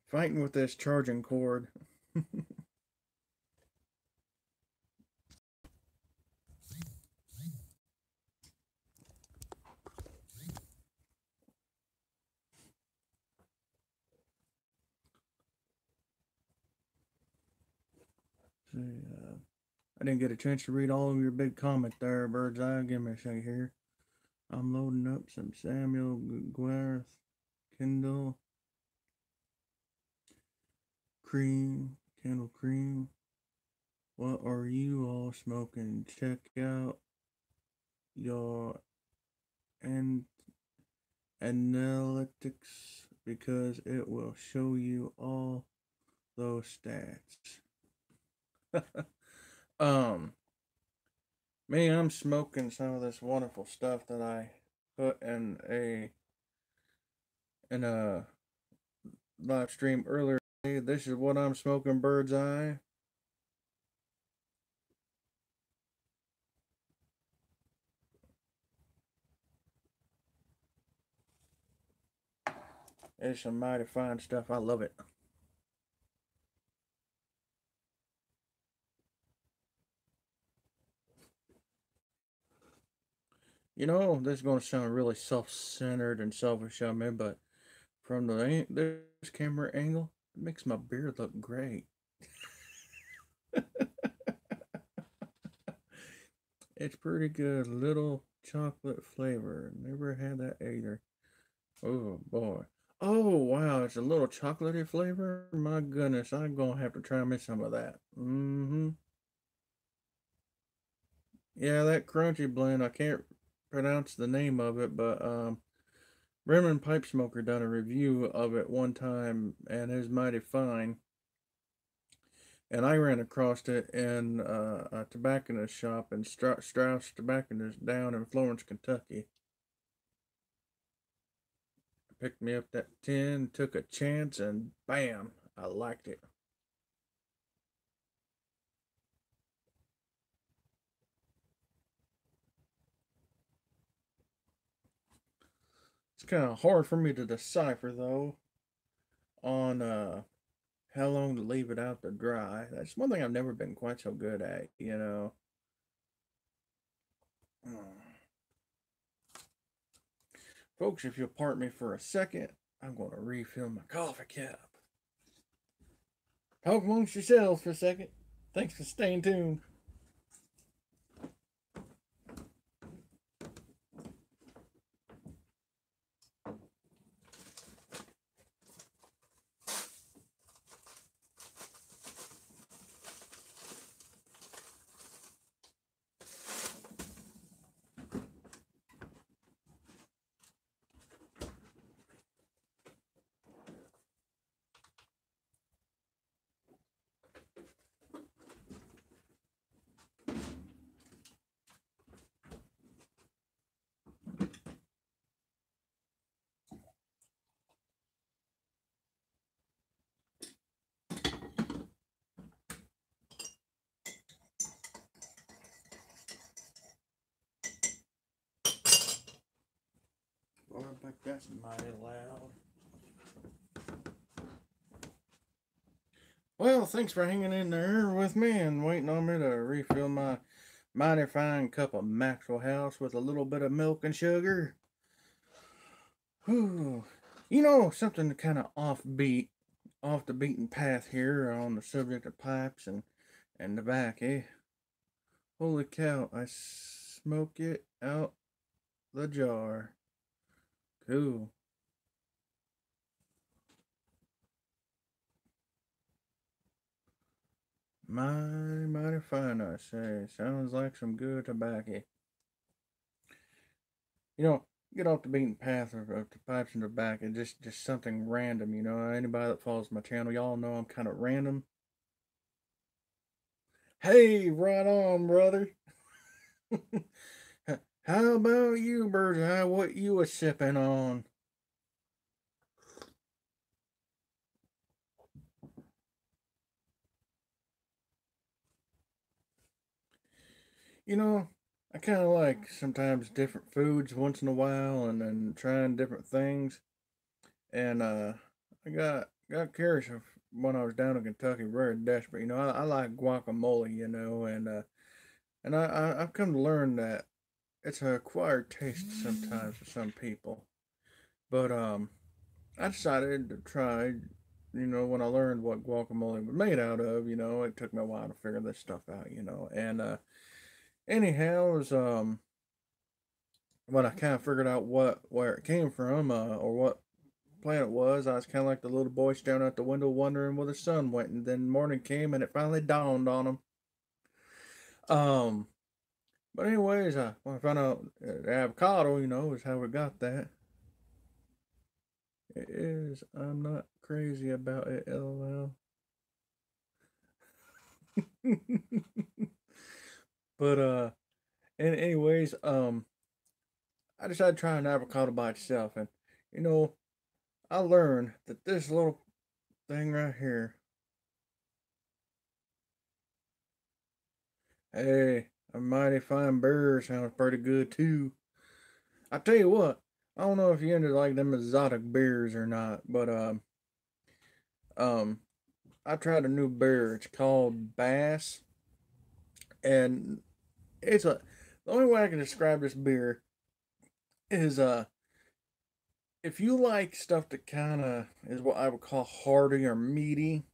Fighting with this charging cord. I didn't get a chance to read all of your big comment there, Bird's Eye. Give me a second here. I'm loading up some Samuel Gareth Kindle Cream, Candle Cream. What are you all smoking? Check out your and analytics because it will show you all those stats. um, Me, I'm smoking some of this wonderful stuff that I put in a live stream earlier today. This is what I'm smoking, Bird's Eye. It's some mighty fine stuff. I love it. You know, this is going to sound really self-centered and selfish on me, but from this camera angle, it makes my beard look great. It's pretty good. Little chocolate flavor. Never had that either. Oh boy. Oh wow, it's a little chocolatey flavor. My goodness, I'm gonna have to try me some of that. Mm-hmm. Yeah, that crunchy blend. I can't pronounce the name of it, but Bremen Pipe Smoker done a review of it one time, and it's mighty fine. And I ran across it in a tobacconist shop in Strauss Tobacconist down in Florence, Kentucky. Picked me up that tin, took a chance, and bam, I liked it. It's kind of hard for me to decipher though on how long to leave it out to dry. That's one thing I've never been quite so good at, you know. Mm. Folks, if you'll pardon me for a second, I'm going to refill my coffee cup. Talk amongst yourselves for a second. Thanks for staying tuned. Boy, I think that's mighty loud. Well, thanks for hanging in there with me and waiting on me to refill my mighty fine cup of Maxwell House with a little bit of milk and sugar. Whew. You know, something kind of offbeat, off the beaten path here on the subject of pipes and tobacco. Holy cow, I smoke it out the jar. Cool. Mighty fine, I say. Sounds like some good tobacco. You know, get off the beaten path of the pipes and tobacco. Just something random. You know, anybody that follows my channel, y'all know I'm kind of random. Hey, right on, brother. How about you, Birds Eye? What you a sipping on? You know, I kind of like sometimes different foods once in a while, and then trying different things. And I got curious when I was down in Kentucky, very desperate. You know, I like guacamole. You know, and I've come to learn that it's an acquired taste sometimes for some people. But I decided to try. You know, when I learned what guacamole was made out of, you know, it took me a while to figure this stuff out. You know, and anyhow, it was when I kind of figured out where it came from, or what plant it was, I was kind of like the little boy staring out the window, wondering where the sun went. And then morning came, and it finally dawned on him. Um, but anyways, when I found out avocado, you know, is how we got that. It is. I'm not crazy about it, lol. But and anyways, I decided to try an avocado by itself, and you know, I learned that this little thing right here, hey, a mighty fine burr sounds pretty good too. I tell you what, I don't know if you into like them exotic beers or not, but um, I tried a new beer. It's called Bass, and it's a. The only way I can describe this beer is if you like stuff that kind of is what I would call hearty or meaty.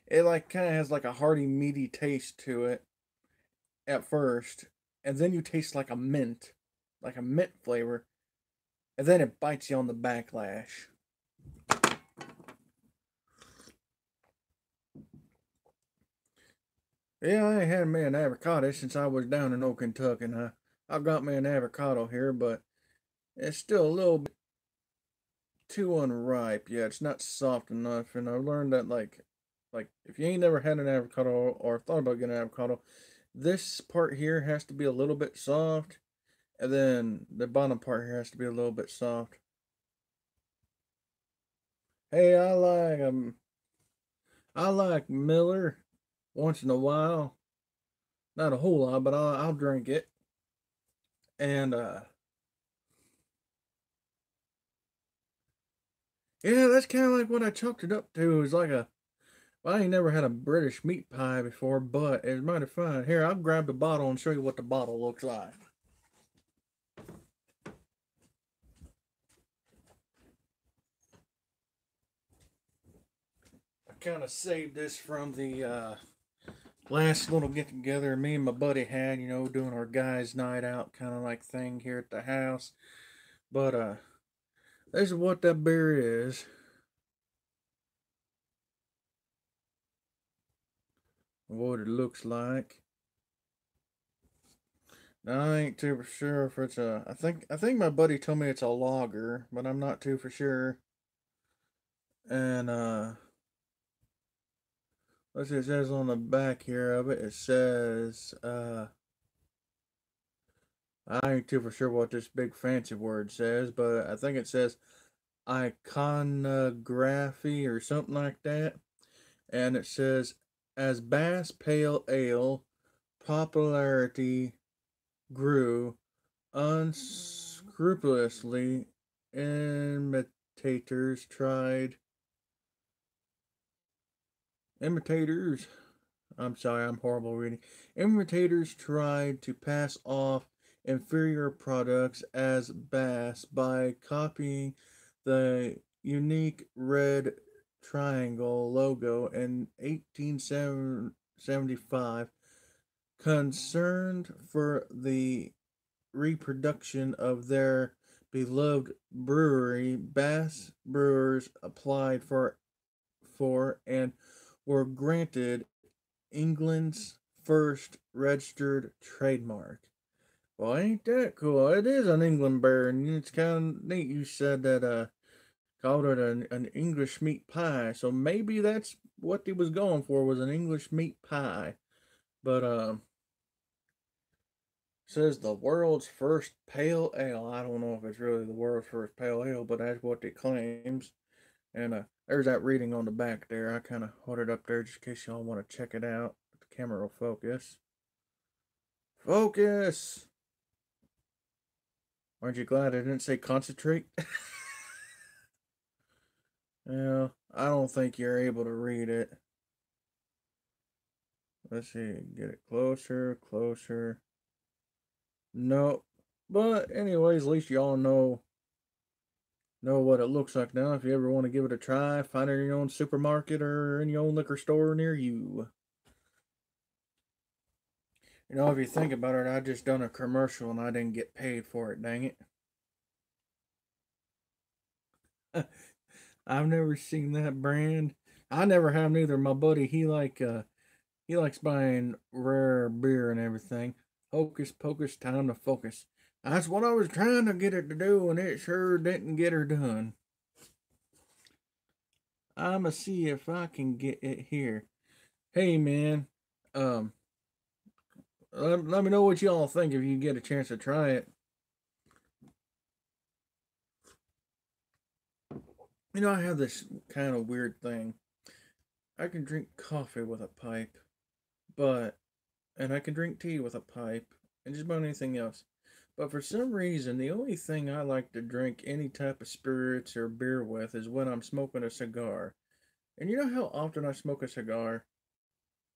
It like kind of has like a hearty meaty taste to it at first, and then you taste like a mint flavor, and then it bites you on the backlash. Yeah, I ain't had me an avocado since I was down in Old Kentucky, and I got me an avocado here, but it's still a little bit too unripe. Yeah, it's not soft enough, and I learned that like if you ain't never had an avocado or thought about getting an avocado, this part here has to be a little bit soft, and then the bottom part here has to be a little bit soft. Hey, I like Miller once in a while. Not a whole lot, but I'll drink it. And yeah, that's kind of like what I chalked it up to. It's like a well, I ain't never had a British meat pie before, but it's mighty fun. Here, I'll grab the bottle and show you what the bottle looks like. I kind of saved this from the last little get together me and my buddy had, doing our guys' night out kind of like thing here at the house. But this is what that beer is. What it looks like. Now, I ain't too sure if it's a. I think my buddy told me it's a lager, but I'm not too for sure. And let's see, it says on the back here of it. It says I ain't too for sure what this big fancy word says, but I think it says iconography or something like that. And it says as Bass Pale Ale popularity grew, unscrupulously imitators tried imitators I'm sorry, I'm horrible reading. Imitators tried to pass off inferior products as Bass by copying the unique red triangle logo in 1875. Concerned for the reproduction of their beloved brewery, Bass brewers applied for and were granted England's first registered trademark. Well, ain't that cool? It is an England beer, and it's kind of neat. You said that called it an English meat pie, so maybe that's what he was going for was an English meat pie. But says the world's first pale ale. I don't know if it's really the world's first pale ale, but that's what it claims. And there's that reading on the back there. I kind of hold it up there just in case y'all want to check it out. The camera will focus. Focus! Aren't you glad I didn't say concentrate? Yeah, I don't think you're able to read it. Let's see, get it closer, closer. Nope. But anyways, at least y'all know what it looks like now. If you ever want to give it a try, find it in your own supermarket or in your own liquor store near you. If you think about it, I just done a commercial and I didn't get paid for it, dang it. I've never seen that brand. I never have neither. My buddy, he likes buying rare beer and everything. Hocus pocus, time to focus. That's what I was trying to get her to do, and it sure didn't get her done. I'ma see if I can get it here. Hey man, Um, let me know what y'all think if you get a chance to try it. You know, I have this kind of weird thing. I can drink coffee with a pipe, but and I can drink tea with a pipe, and just about anything else. But for some reason, the only thing I like to drink any type of spirits or beer with is when I'm smoking a cigar. And you know how often I smoke a cigar?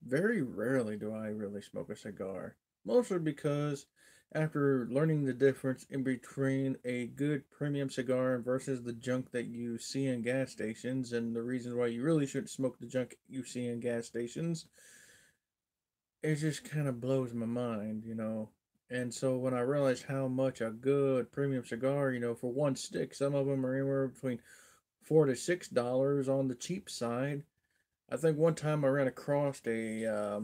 Very rarely do I really smoke a cigar. Mostly because after learning the difference in between a good premium cigar versus the junk that you see in gas stations, and the reason why you really shouldn't smoke the junk you see in gas stations, it just kind of blows my mind, you know. And so when I realized how much a good premium cigar, you know, for one stick, some of them are anywhere between $4 to $6 on the cheap side. I think one time I ran across a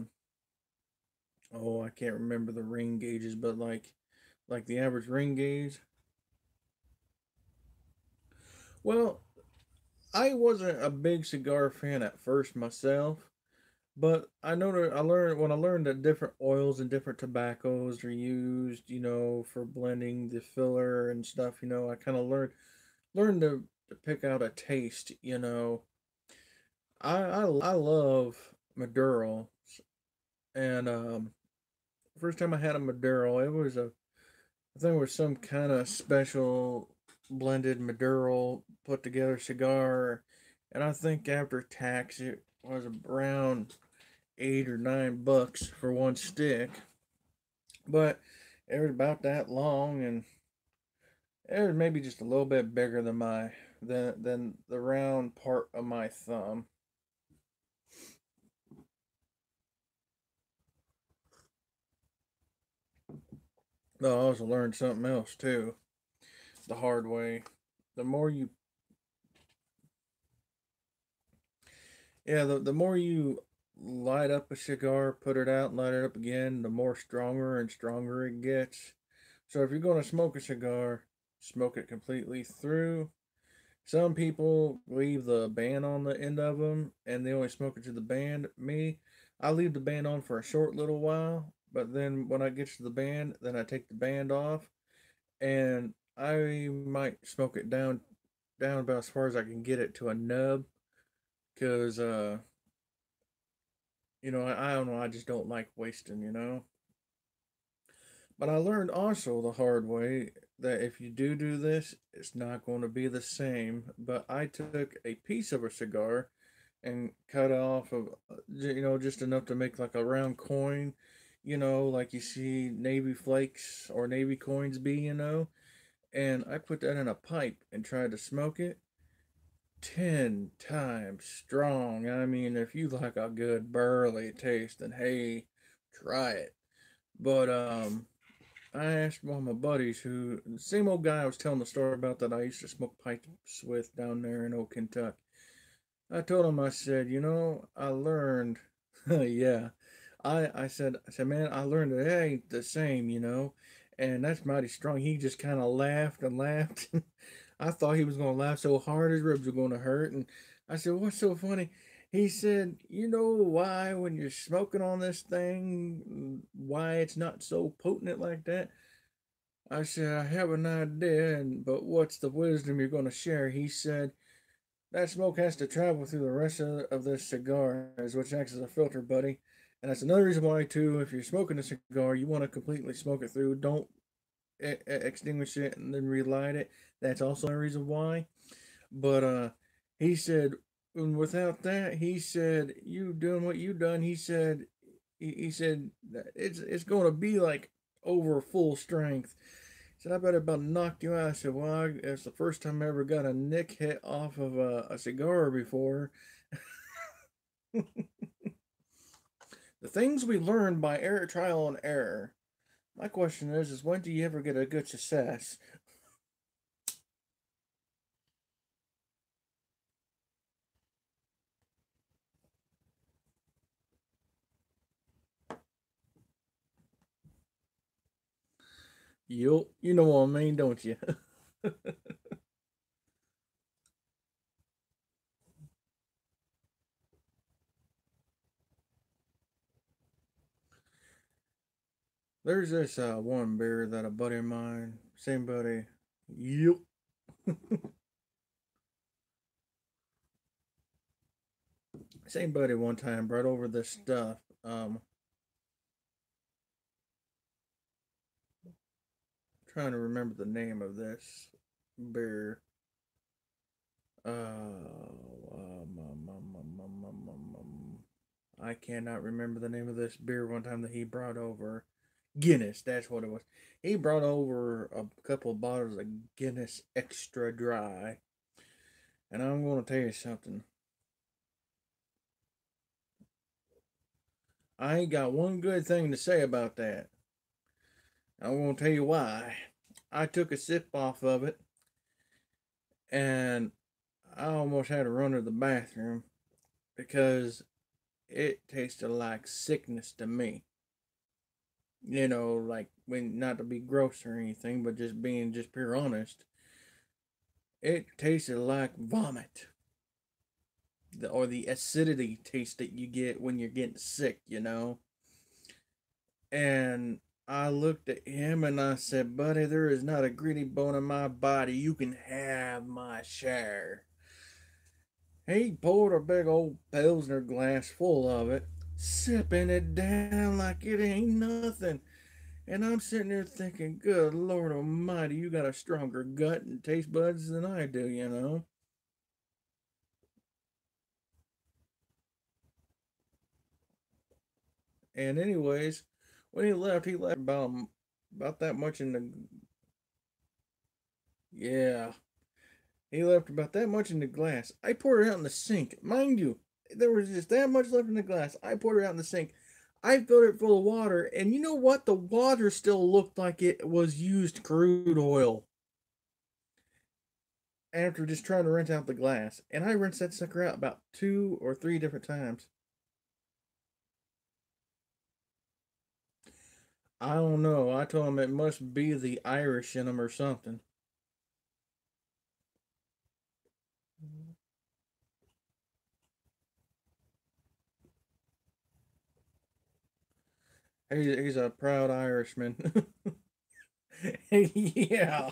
oh, I can't remember the ring gauges, but like the average ring gauge. Well, I wasn't a big cigar fan at first myself, but I know that I learned that different oils and different tobaccos are used, you know, for blending the filler and stuff. You know, I kind of learned to pick out a taste. You know, I love Maduro, and first time I had a Maduro, it was a I think it was some kind of special blended Maduro put together cigar, and I think after tax it was around $8 or $9 for one stick. But it was about that long, and it was maybe just a little bit bigger than than the round part of my thumb. But I also learned something else too, the hard way. The more you, yeah, the more you light up a cigar, put it out, light it up again, the more stronger and stronger it gets. So if you're going to smoke a cigar, smoke it completely through. Some people leave the band on the end of them and they only smoke it to the band. Me, I leave the band on for a short little while, but then when I get to the band, then I take the band off and I might smoke it down about as far as I can get it to a nub because you know, I don't know, I just don't like wasting, you know. But I learned also the hard way that if you do this, it's not going to be the same. But I took a piece of a cigar and cut off of, you know, just enough to make like a round coin, you know, like you see Navy flakes or Navy coins be, you know. And I put that in a pipe and tried to smoke it. 10 times strong. I mean, if you like a good burley taste, then hey, try it. But I asked one of my buddies who, the same old guy I was telling the story about that I used to smoke pipes with down there in Old Kentucky. I told him, I said, you know, I learned, yeah. I said, man, I learned that it ain't the same, you know, and that's mighty strong. He just kind of laughed and laughed. I thought he was going to laugh so hard his ribs were going to hurt. And I said, what's so funny? He said, you know why when you're smoking on this thing, why it's not so potent like that? I said, I have an idea, but what's the wisdom you're going to share? He said, that smoke has to travel through the rest of the cigars, which acts as a filter, buddy. And that's another reason why, too, if you're smoking a cigar, you want to completely smoke it through. Don't extinguish it and then relight it. That's also a reason why. But he said, without that, he said, you doing what you done. He said it's going to be like over full strength. He said, I bet it about knocked you out. I said, well, it's the first time I ever got a nick hit off of a cigar before. The things we learn by trial and error. My question is when do you ever get a good success? You know what I mean, don't you? There's this one beer that a buddy of mine, same buddy, yep, same buddy one time brought over this stuff. Trying to remember the name of this beer. I cannot remember the name of this beer one time that he brought over. Guinness, that's what it was. He brought over a couple of bottles of Guinness Extra Dry. And I'm going to tell you something. I ain't got one good thing to say about that. I'm going to tell you why. I took a sip off of it and I almost had to run to the bathroom because it tasted like sickness to me. You know, like when not to be gross or anything, but just being just pure honest, it tasted like vomit. Or the acidity taste that you get when you're getting sick, you know. And I looked at him and I said, "Buddy, there is not a gritty bone in my body. You can have my share." He poured a big old Pilsner glass full of it, sipping it down like it ain't nothing. And I'm sitting there thinking, good Lord Almighty, you got a stronger gut and taste buds than I do, you know? And anyways, when he left about that much in the yeah, he left about that much in the glass. I poured it out in the sink, mind you. There was just that much left in the glass. I poured it out in the sink. I filled it full of water, and you know what? The water still looked like it was used crude oil after just trying to rinse out the glass. And I rinsed that sucker out about 2 or 3 different times. I don't know. I told him it must be the Irish in him or something. He's a proud Irishman. Yeah.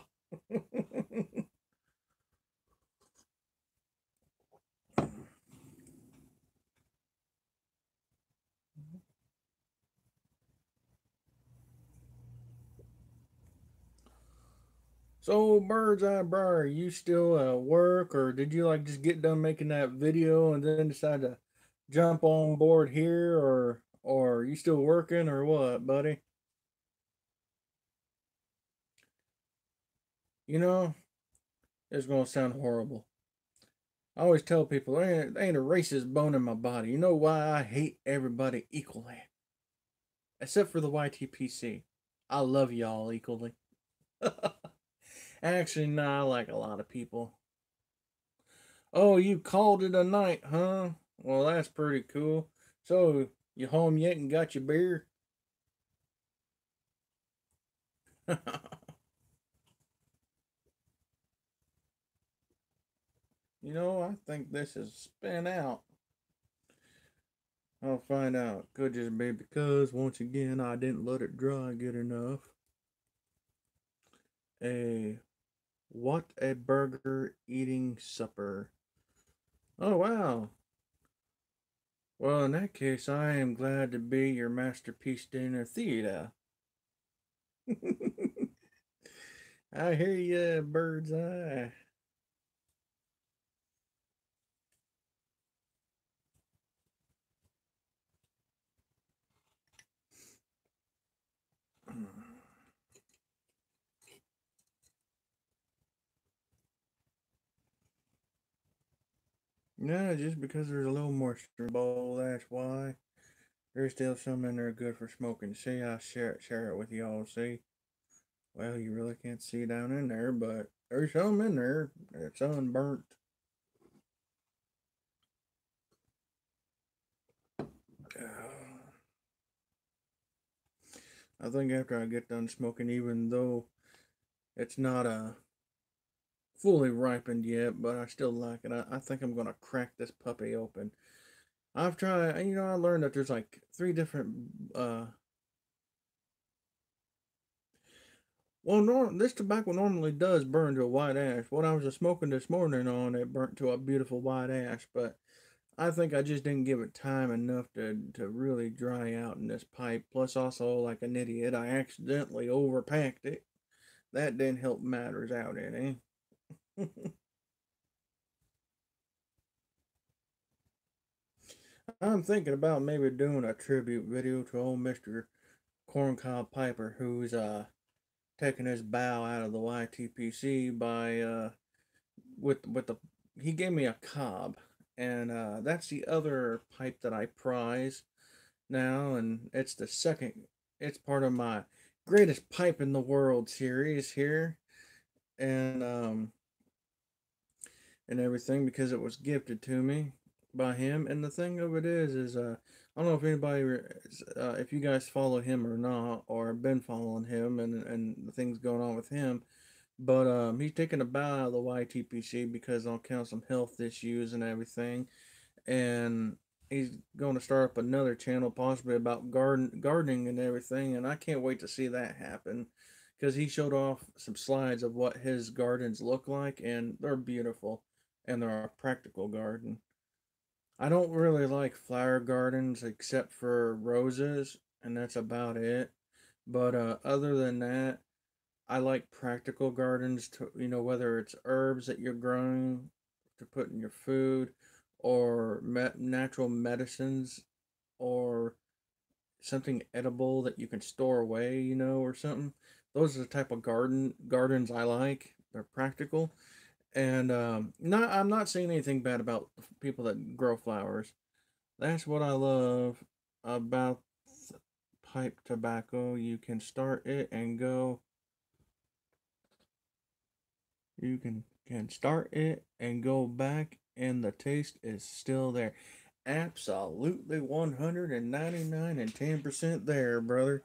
So, Bird's Eye Bar, you still work, or did you like just get done making that video and then decide to jump on board here, or you still working, or what, buddy? You know, it's gonna sound horrible. I always tell people there ain't a racist bone in my body. You know why I hate everybody equally, except for the YTPC. I love y'all equally. Actually, nah, I like a lot of people. Oh, you called it a night, huh? Well, that's pretty cool. So, you home yet and got your beer? You know, I think this is spin out. I'll find out. Could just be because, once again, I didn't let it dry good enough. A what a burger eating supper. Oh, wow. Well, in that case, I am glad to be your masterpiece dinner theater. I hear you, bird's eye. No, just because there's a little moisture in the bowl, that's why. There's still some in there good for smoking. See, I share it with y'all. See, well, you really can't see down in there, but there's some in there that's unburnt. I think after I get done smoking, even though it's not fully ripened yet, but I still like it. I think I'm gonna crack this puppy open. I've tried, I learned that there's like 3 different Well, this tobacco normally does burn to a white ash. What I was smoking this morning on, it burnt to a beautiful white ash, but I think I just didn't give it time enough to really dry out in this pipe. Plus, also, like an idiot, I accidentally overpacked it. That didn't help matters out any. I'm thinking about maybe doing a tribute video to old Mr. Corncob Piper, who's taking his bow out of the YTPC by with the he gave me a cob, and that's the other pipe that I prize now, and it's the second. It's part of my greatest pipe in the world series here, and and everything because it was gifted to me by him. And the thing of it is I don't know if anybody, if you guys follow him or not, or been following him and the things going on with him. But he's taking a bow out of the YTPC because on account of some health issues and everything, and he's going to start up another channel possibly about gardening and everything, and I can't wait to see that happen because he showed off some slides of what his gardens look like, and they're beautiful, and they're a practical garden. I don't really like flower gardens except for roses, and that's about it. But other than that, I like practical gardens to, whether it's herbs that you're growing to put in your food, or natural medicines, or something edible that you can store away, or something. Those are the type of gardens I like. They're practical, and not I'm not saying anything bad about people that grow flowers. That's what I love about pipe tobacco. You can start it and go. You can start it and go back, and the taste is still there. Absolutely 199 and 10% there, brother.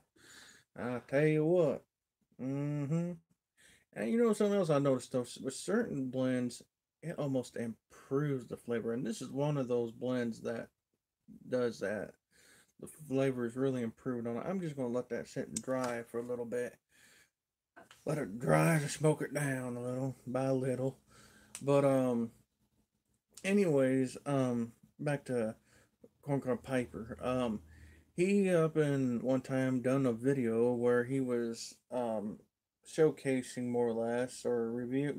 I tell you what. Mm-hmm. And something else I noticed though, with certain blends, it almost improves the flavor. And this is one of those blends that does that. The flavor is really improved on it. I'm just gonna let that sit and dry for a little bit. Let it dry to smoke it down a little by little. But anyways, back to Corncob Piper. He up in one time done a video where he was showcasing more or less, or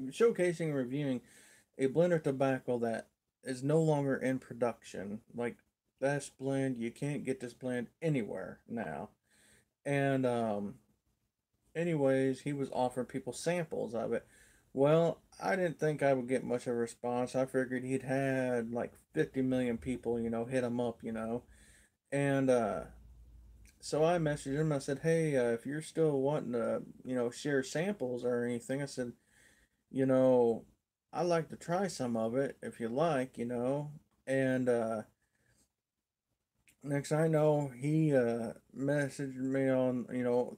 showcasing and reviewing a blend of tobacco that is no longer in production. Like, this blend, you can't get this blend anywhere now. And anyways, he was offering people samples of it. Well, I didn't think I would get much of a response. I figured he'd had like 50 million people, hit him up, and so I messaged him. I said, "Hey, if you're still wanting to, share samples or anything," I said, you know, "I'd like to try some of it if you like, And next I know, he messaged me on,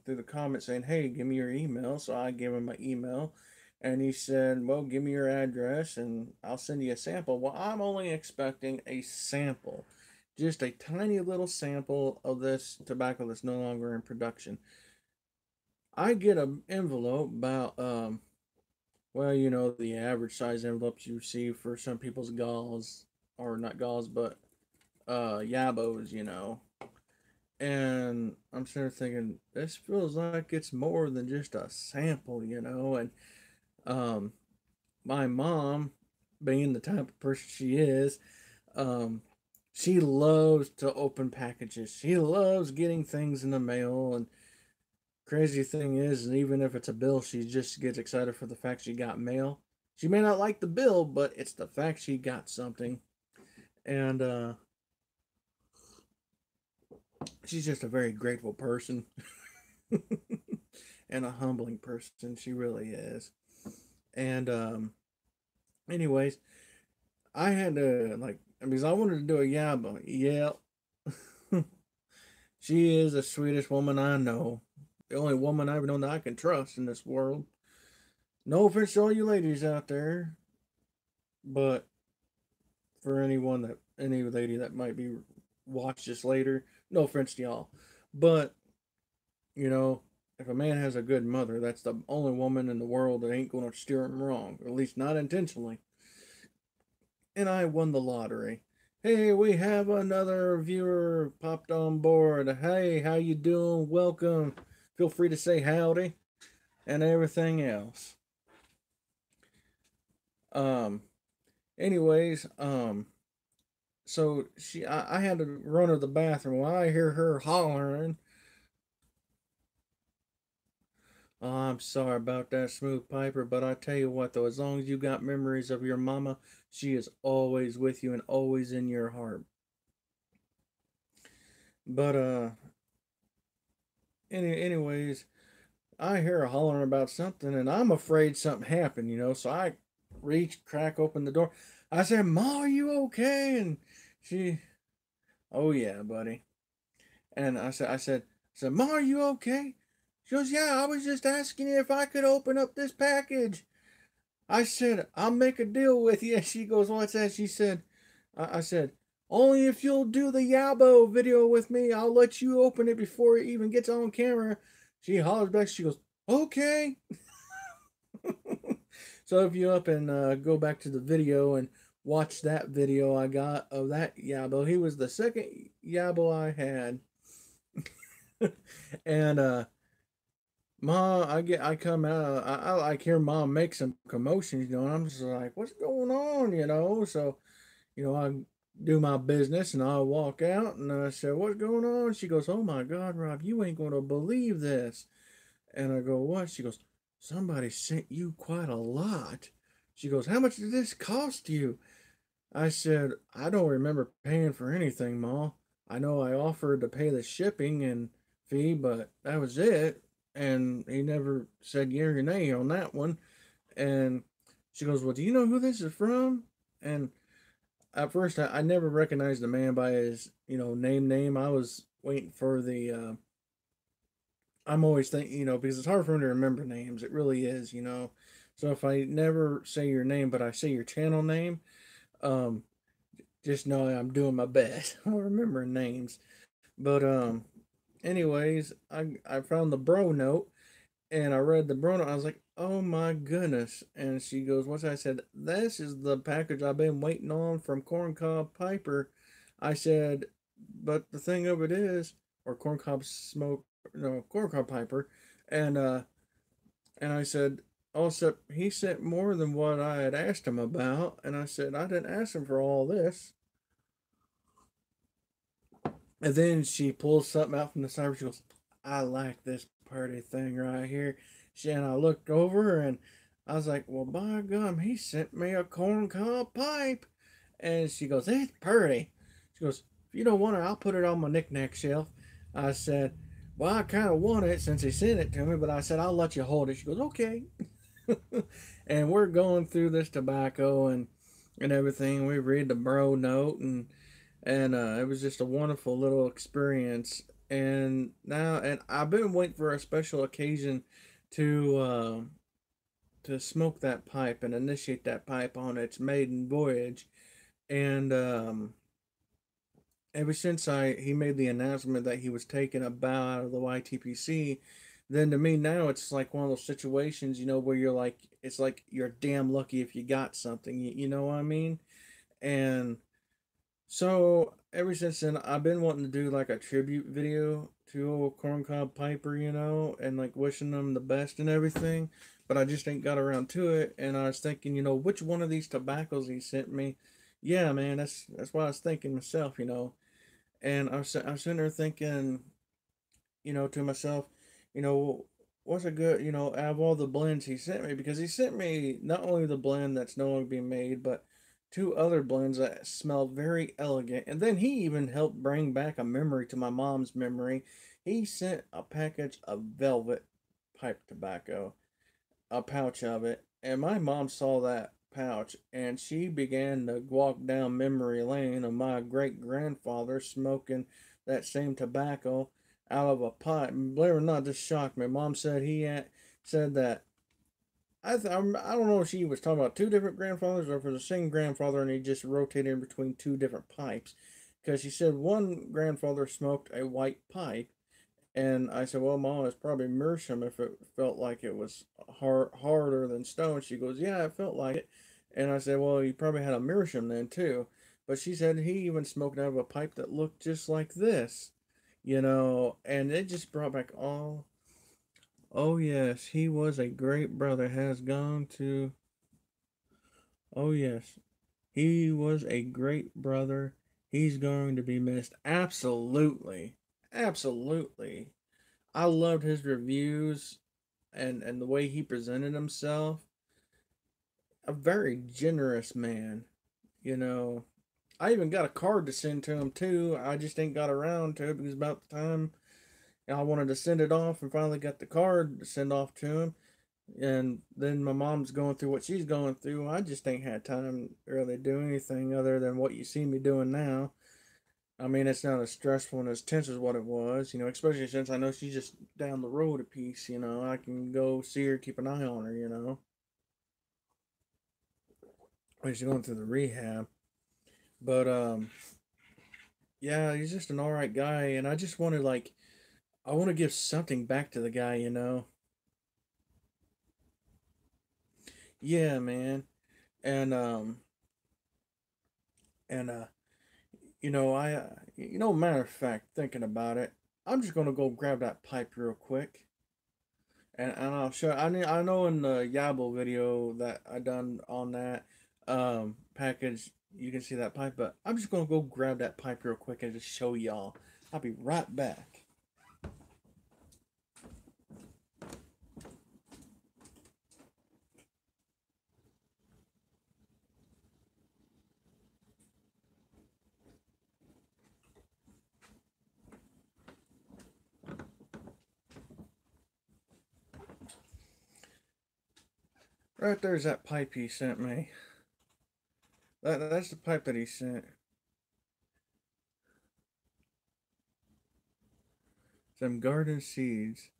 through the comments saying, "Hey, give me your email." So I gave him my email, and he said, "Well, give me your address and I'll send you a sample." Well, I'm only expecting a sample, just a tiny little sample of this tobacco that's no longer in production. I get an envelope about, well, the average size envelopes you receive for some people's galls, or not galls, but yabos, And I'm sort of thinking, this feels like it's more than just a sample, And um, my mom, being the type of person she is, um, she loves to open packages. She loves getting things in the mail. And crazy thing is, and even if it's a bill, she just gets excited for the fact she got mail. She may not like the bill, but it's the fact she got something. And she's just a very grateful person. And a humbling person. She really is. And anyways, I had to, like, because I wanted to do a yaba. Yep. She is the sweetest woman I know. The only woman I've known that I can trust in this world. No offense to all you ladies out there, but for any lady that might watch this later, no offense to y'all. But, you know, if a man has a good mother, that's the only woman in the world that ain't gonna steer him wrong, at least not intentionally. And I won the lottery. Hey, we have another viewer popped on board. Hey, how you doing? Welcome. Feel free to say howdy and everything else. Um, anyways, so I had to run to the bathroom. While I hear her hollering, oh, I'm sorry about that, Smooth Piper, but I tell you what, though, as long as you got memories of your mama, she is always with you and always in your heart. But anyways, I hear her hollering about something, and I'm afraid something happened, So I reach, crack open the door. I said, "Ma, are you okay?" And she, "Oh yeah, buddy." And I said, "Ma, are you okay?" She goes, "Yeah, I was just asking you if I could open up this package." I said, "I'll make a deal with you." She goes, "What's that?" She said, I said, "Only if you'll do the Yabo video with me, I'll let you open it before it even gets on camera." She hollers back, she goes, "Okay." So if you up and go back to the video and watch that video I got of that Yabo, he was the second Yabo I had. And Ma, I come out, I like hear Mom make some commotion, and I'm just like, what's going on? So, I do my business and I walk out and I said, what's going on? She goes, oh my God, Rob, you ain't gonna believe this. And I go, what? She goes, somebody sent you quite a lot. She goes, how much did this cost you? I said, I don't remember paying for anything, Ma. I know I offered to pay the shipping and fee, but that was it. And he never said yeah or nay on that one. And she goes, well, do you know who this is from? And at first, I never recognized the man by his, name. I was waiting for I'm always thinking, because it's hard for me to remember names. It really is. So if I never say your name, but I say your channel name, um, just know I'm doing my best. I remember names. But anyways, I found the bro note and I read the bro note. I was like, oh my goodness. And she goes, what's that? I said, this is the package I've been waiting on from Corncob Piper. I said, but the thing of it is, or Corncob Smoke, no, Corncob Piper, and I said, also he sent more than what I had asked him about, and I said I didn't ask him for all this. And then she pulls something out from the side. She goes, I like this party thing right here. And I looked over and I was like, well, by gum, he sent me a corncob pipe. And she goes, it's pretty. She goes, if you don't want it, I'll put it on my knickknack shelf. I said, well, I kind of want it since he sent it to me, but I said, I'll let you hold it. She goes, okay. And we're going through this tobacco and everything. We read the bro note and it was just a wonderful little experience. And I've been waiting for a special occasion to smoke that pipe and initiate that pipe on its maiden voyage. And ever since I he made the announcement that he was taking a bow out of the YTPC, then to me now it's like one of those situations, where you're like, it's like you're damn lucky if you got something. You know what I mean? And so ever since then, I've been wanting to do like a tribute video to old Corncob Piper, and like wishing them the best and everything. But I just ain't got around to it. And I was thinking, which one of these tobaccos he sent me? Yeah, man, that's what I was thinking myself. And I was sitting there thinking, to myself, you know, what's a good, out of all the blends he sent me, because he sent me not only the blend that's no longer being made, but two other blends that smell very elegant. And then he even helped bring back a memory to my mom's memory. He sent a package of velvet pipe tobacco, a pouch of it, and my mom saw that pouch and she began to walk down memory lane of my great grandfather smoking that same tobacco out of a pipe. And believe it or not, this shocked me. Mom said said that I don't know if she was talking about two different grandfathers or if it was the same grandfather and he just rotated in between two different pipes. Because she said one grandfather smoked a white pipe And I said, well, Mom, it's probably Meerschaum if it felt like it was harder than stone. She goes, yeah, it felt like it. And I said, well, you probably had a Meerschaum then too. But she said he even smoked out of a pipe that looked just like this, and it just brought back all. Oh, yes, he was a great brother, has gone to. Oh, yes, he was a great brother. He's going to be missed. Absolutely. Absolutely. I loved his reviews and the way he presented himself. A very generous man, you know. I even got a card to send to him too. I just ain't got around to it because about the time I wanted to send it off and finally got the card to send off to him. And then my mom's going through what she's going through. I just ain't had time to really do anything other than what you see me doing now. I mean, it's not as stressful and as tense as what it was, especially since I know she's just down the road a piece, I can go see her, keep an eye on her. When she's going through the rehab. But, yeah, he's just an alright guy, and I just want to, I want to give something back to the guy. Yeah, man. And, and, matter of fact, thinking about it, I'm just gonna go grab that pipe real quick, and I'll show. I know in the Yabble video that I done on that package, you can see that pipe, but I'm just gonna go grab that pipe real quick and just show y'all. I'll be right back. Right there's that pipe he sent me. That's the pipe that he sent. Some garden seeds.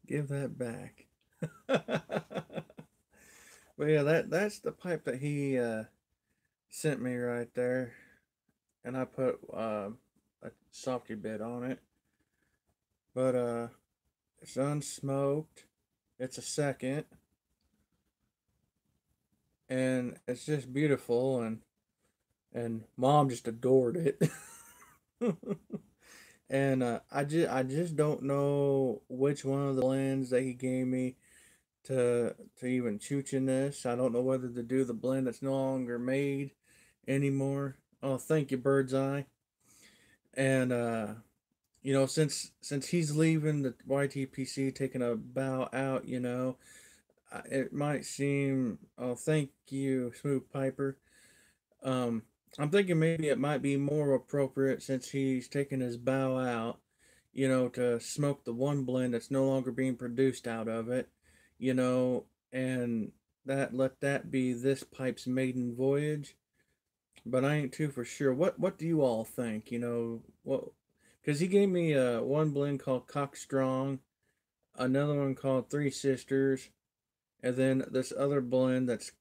Give that back. But yeah, that's the pipe that he sent me right there, and I put a softy bit on it. But it's unsmoked. It's a second, and it's just beautiful, and Mom just adored it. And I just don't know which one of the blends that he gave me to even chooch in this. I don't know whether to do the blend that's no longer made anymore. Oh, thank you, Bird's Eye. And since he's leaving the YTPC, taking a bow out, it might seem. Oh, thank you, Smooth Piper. Um, I'm thinking maybe it might be more appropriate since he's taking his bow out, to smoke the one blend that's no longer being produced out of it, and let that be this pipe's maiden voyage. But I ain't too for sure. What do you all think? What? Because he gave me one blend called Cock Strong, another one called Three Sisters, and then this other blend that's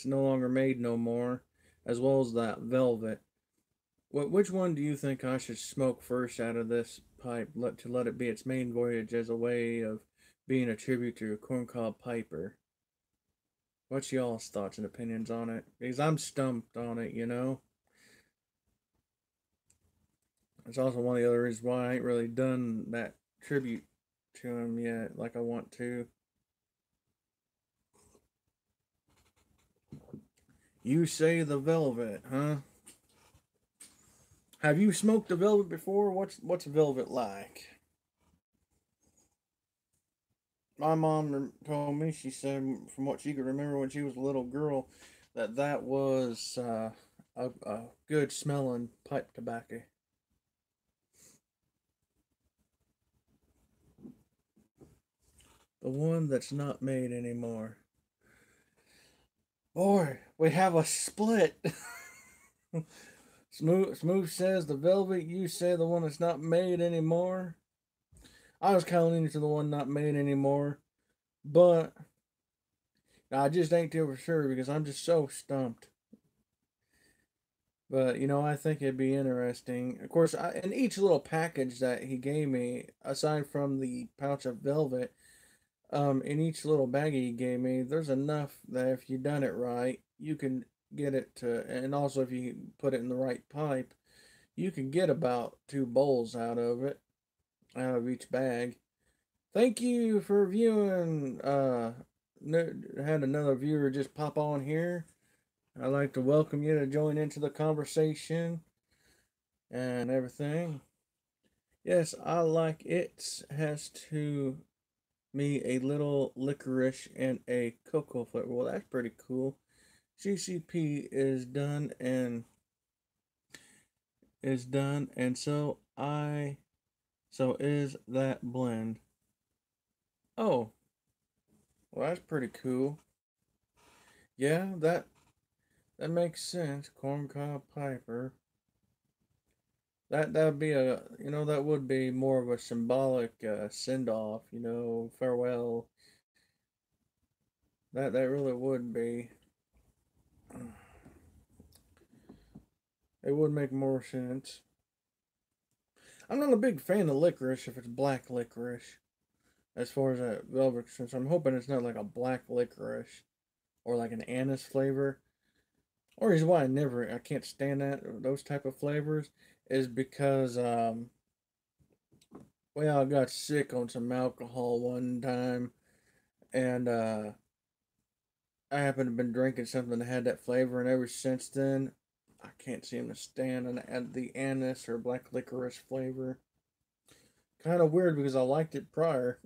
no longer made no more, as well as that Velvet. Which one do you think I should smoke first out of this pipe? Let it be its main voyage as a way of being a tribute to Corncob Piper. What's y'all's thoughts and opinions on it? Because I'm stumped on it. It's also one of the other reasons why I ain't really done that tribute to him yet, like I want to. You say the Velvet, huh? Have you smoked the Velvet before? What's Velvet like? My mom told me, she said, from what she could remember when she was a little girl, that was a good smelling pipe tobacco. The one that's not made anymore. Boy, we have a split. Smooth says the Velvet. You say the one that's not made anymore. I was kind of leaning to the one not made anymore, but I just ain't too for sure because I'm just so stumped. But I think it'd be interesting. Of course, in each little package that he gave me, aside from the pouch of velvet, in each little baggie he gave me, there's enough that if you done it right, you can get it to, and also if you put it in the right pipe, you can get about 2 bowls out of it, out of each bag. Thank you for viewing. Had another viewer just pop on here. I'd like to welcome you to join into the conversation and everything. Yes, I like it. Has to me a little licorice and a cocoa flavor. Well, that's pretty cool. CCP is done, and so is that blend. Oh, well, that's pretty cool. Yeah, that makes sense. Corncob Piper. That'd be that would be more of a symbolic send off. Farewell. That really would be. It would make more sense. I'm not a big fan of licorice if it's black licorice. As far as that velvet, since I'm hoping it's not like a black licorice or like an anise flavor. Or is why I can't stand those type of flavors is because well, I got sick on some alcohol one time, and I happened to have been drinking something that had that flavor, and ever since then, I can't seem to stand the anise or black licorice flavor. Kind of weird because I liked it prior.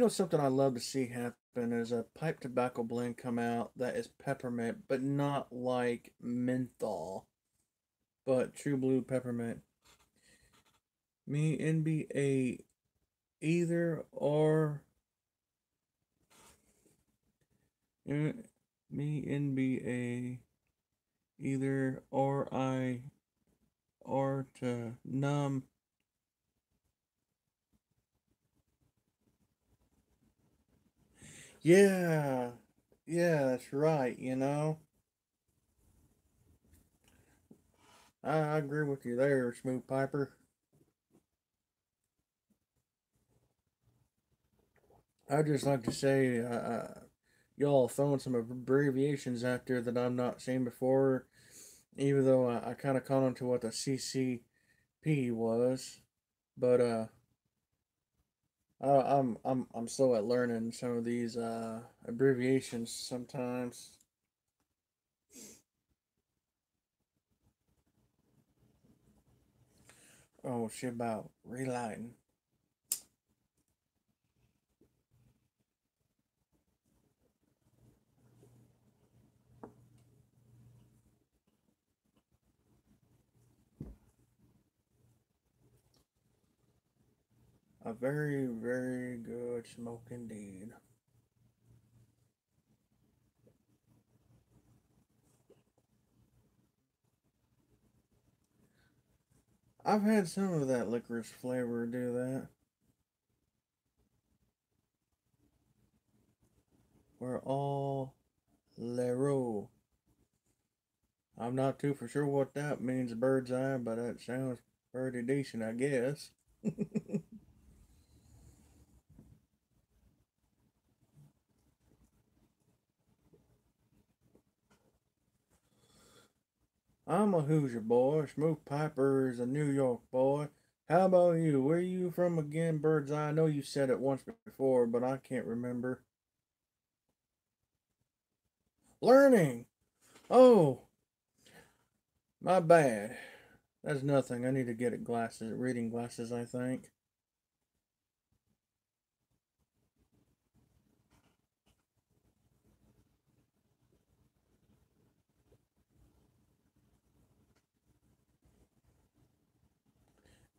Something I love to see happen is a pipe tobacco blend come out that is peppermint, but not like menthol, but true blue peppermint. Me NBA either or uh, me NBA either or I or to numb. Yeah, yeah, that's right. I agree with you there, Smooth Piper. I'd just like to say, y'all throwing some abbreviations out there that I'm not seeing before, even though I kind of caught on to what the CCP was, but I'm slow at learning some of these abbreviations sometimes. Oh shit about relighting. A very, very good smoke indeed. I've had some of that licorice flavor do that. We're all Leroux. I'm not too for sure what that means, bird's eye, but that sounds pretty decent, I guess. I'm a Hoosier boy. Smooth Piper is a New York boy. How about you? Where you from again, bird's eye? I know you said it once before, but I can't remember. Learning! Oh, my bad. That's nothing. I need to get it glasses, reading glasses, I think.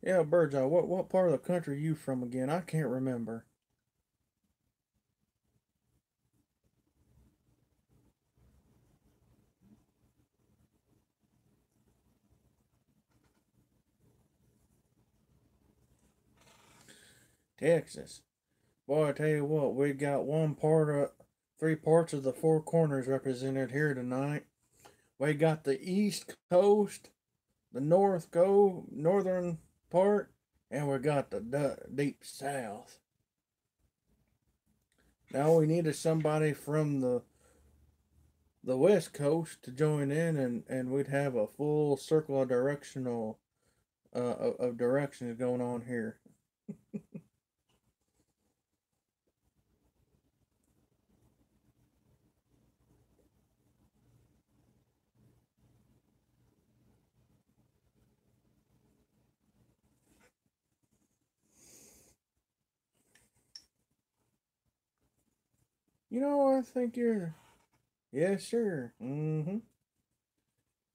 Yeah, bird's eye. What part of the country are you from again? I can't remember. Texas. Boy, I tell you what, we got one part of three parts of the four corners represented here tonight. We got the East Coast, the northern part, and we got the deep South. Now we needed somebody from the West Coast to join in, and we'd have a full circle of directional of directions going on here. You know, I think you're. Yes, sir. Mm-hmm.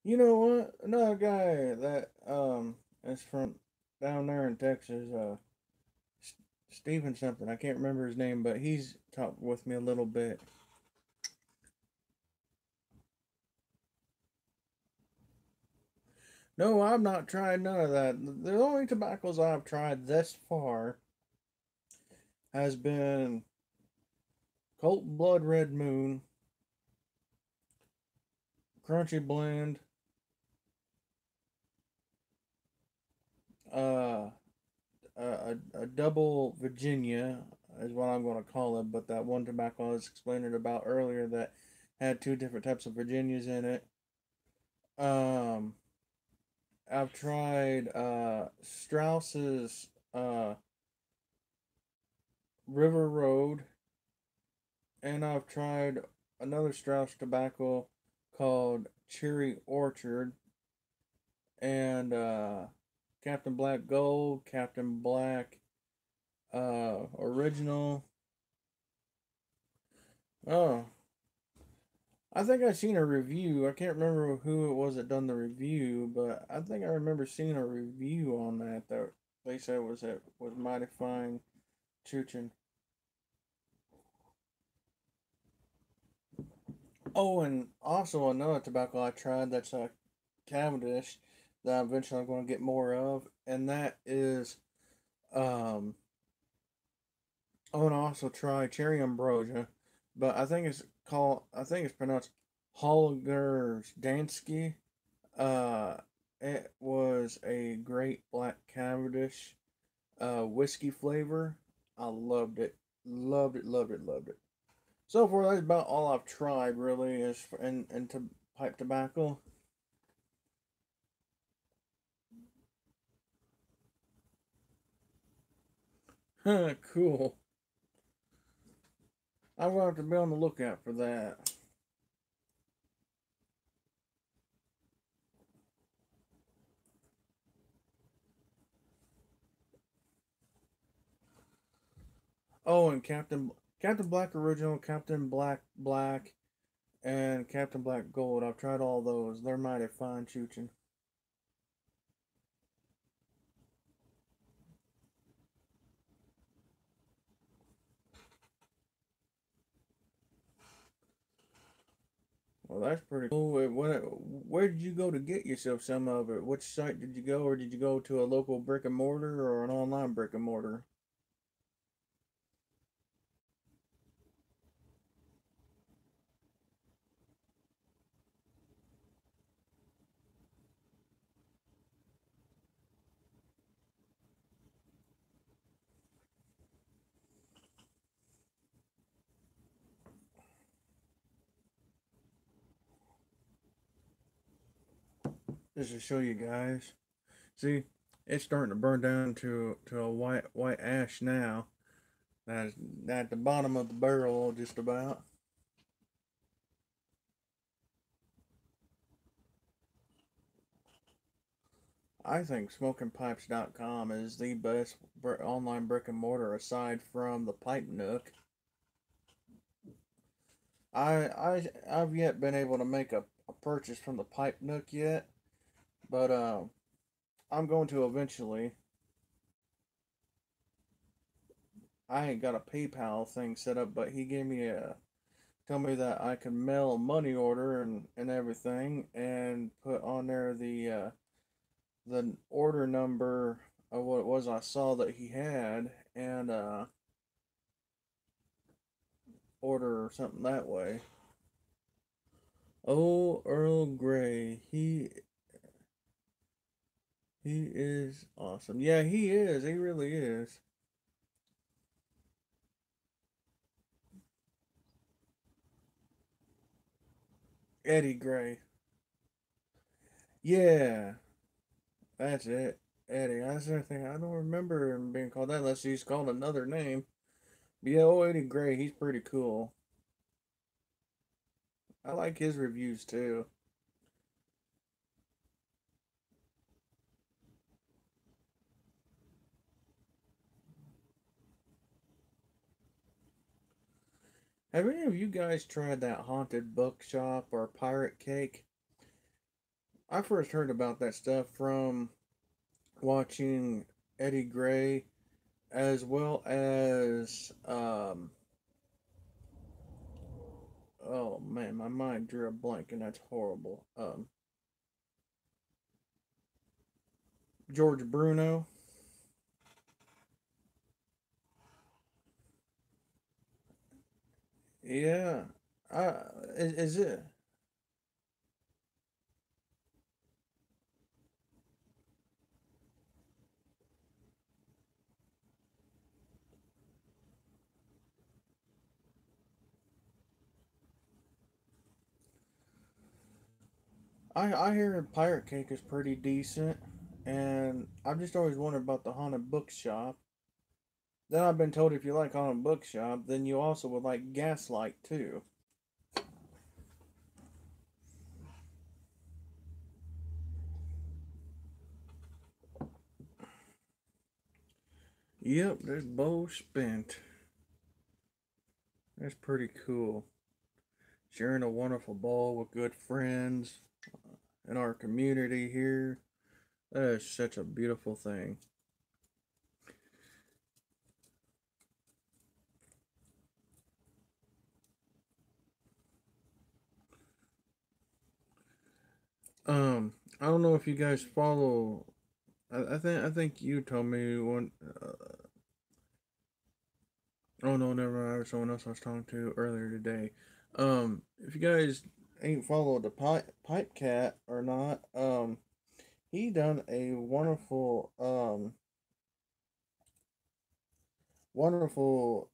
You know what? Another guy that is from down there in Texas, Steven something. I can't remember his name, but he's talked with me a little bit. No, I've not tried none of that. The only tobaccos I've tried thus far has been Colt Blood Red Moon, Crunchy Blend, uh, a double Virginia is what I'm going to call it, but that one tobacco I was explaining about earlier that had two different types of Virginias in it. Um, I've tried Strauss's River Road, and I've tried another Strauss tobacco called Cherry Orchard, and Captain Black Gold, Captain Black Original. Oh, I think I seen a review. I can't remember who it was that done the review, but I think I remember seeing a review on that they said was mighty fine chooching. Oh, and also another tobacco I tried that's a Cavendish that eventually I'm going to get more of, and that is um. Oh, and I also try Cherry Ambrosia, but I think it's pronounced Holger's Dansky. Uh, it was a great black Cavendish whiskey flavor. I loved it. Loved it, loved it, loved it. So far, that's about all I've tried, really, is in pipe tobacco. Cool. I'm going to have to be on the lookout for that. Oh, and Captain Black Original, Captain Black Black, and Captain Black Gold. I've tried all those. They're mighty fine chooching. Well, that's pretty cool. Where did you go to get yourself some of it? Which site did you go, or did you go to a local brick and mortar or an online brick and mortar? Just to show you guys. See, it's starting to burn down to a white ash now. That's at the bottom of the barrel, just about. I think SmokingPipes.com is the best online brick and mortar aside from the Pipe Nook. I've yet been able to make a purchase from the Pipe Nook yet, but I'm going to eventually. I ain't got a PayPal thing set up, but he gave me a told me that I could mail a money order and everything, and put on there the order number of what it was I saw that he had, and order or something that way. Oh, Earl Grey. He is awesome. Yeah, he is. He really is. Eddie Gray. Yeah, that's it. Eddie. I was thinking, I don't remember him being called that unless he's called another name. But yeah, oh, Eddie Gray. He's pretty cool. I like his reviews too. Have any of you guys tried that haunted bookshop or pirate cake? I first heard about that stuff from watching Eddie Gray as well as oh man, my mind drew a blank and that's horrible. George Bruno. Yeah. Is it? I hear Pirate Cake is pretty decent, and I've just always wondered about the haunted bookshop. Then I've been told if you like haunted bookshop, then you also would like Gaslight too. Yep, there's Bo Spent. That's pretty cool. Sharing a wonderful bowl with good friends in our community here. That is such a beautiful thing. I don't know if you guys follow. I think you told me one. Oh no, never mind. Someone else I was talking to earlier today. If you guys ain't followed the pipe cat or not, he done a wonderful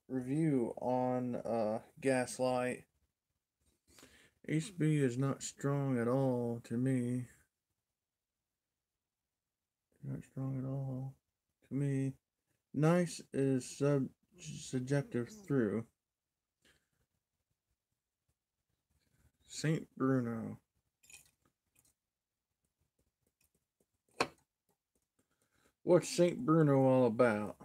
review on Gaslight. HB is not strong at all to me. Not strong at all to me. Nice is subjective through. Saint Bruno. What's Saint Bruno all about?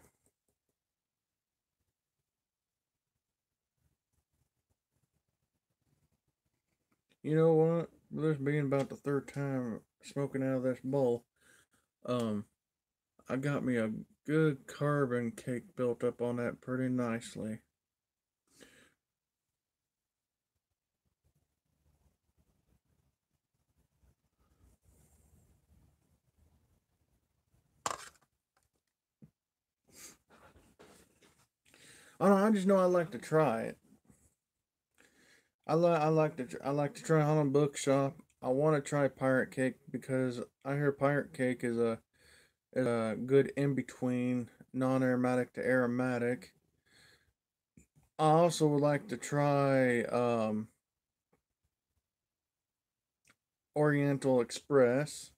You know what? This being about the third time smoking out of this bowl, um, I got me a good carbon cake built up on that pretty nicely. I don't know, I just know I like to try it. I like to try on a bookshop. I want to try pirate cake because I hear pirate cake is a good in between non aromatic to aromatic. I also would like to try Oriental Express.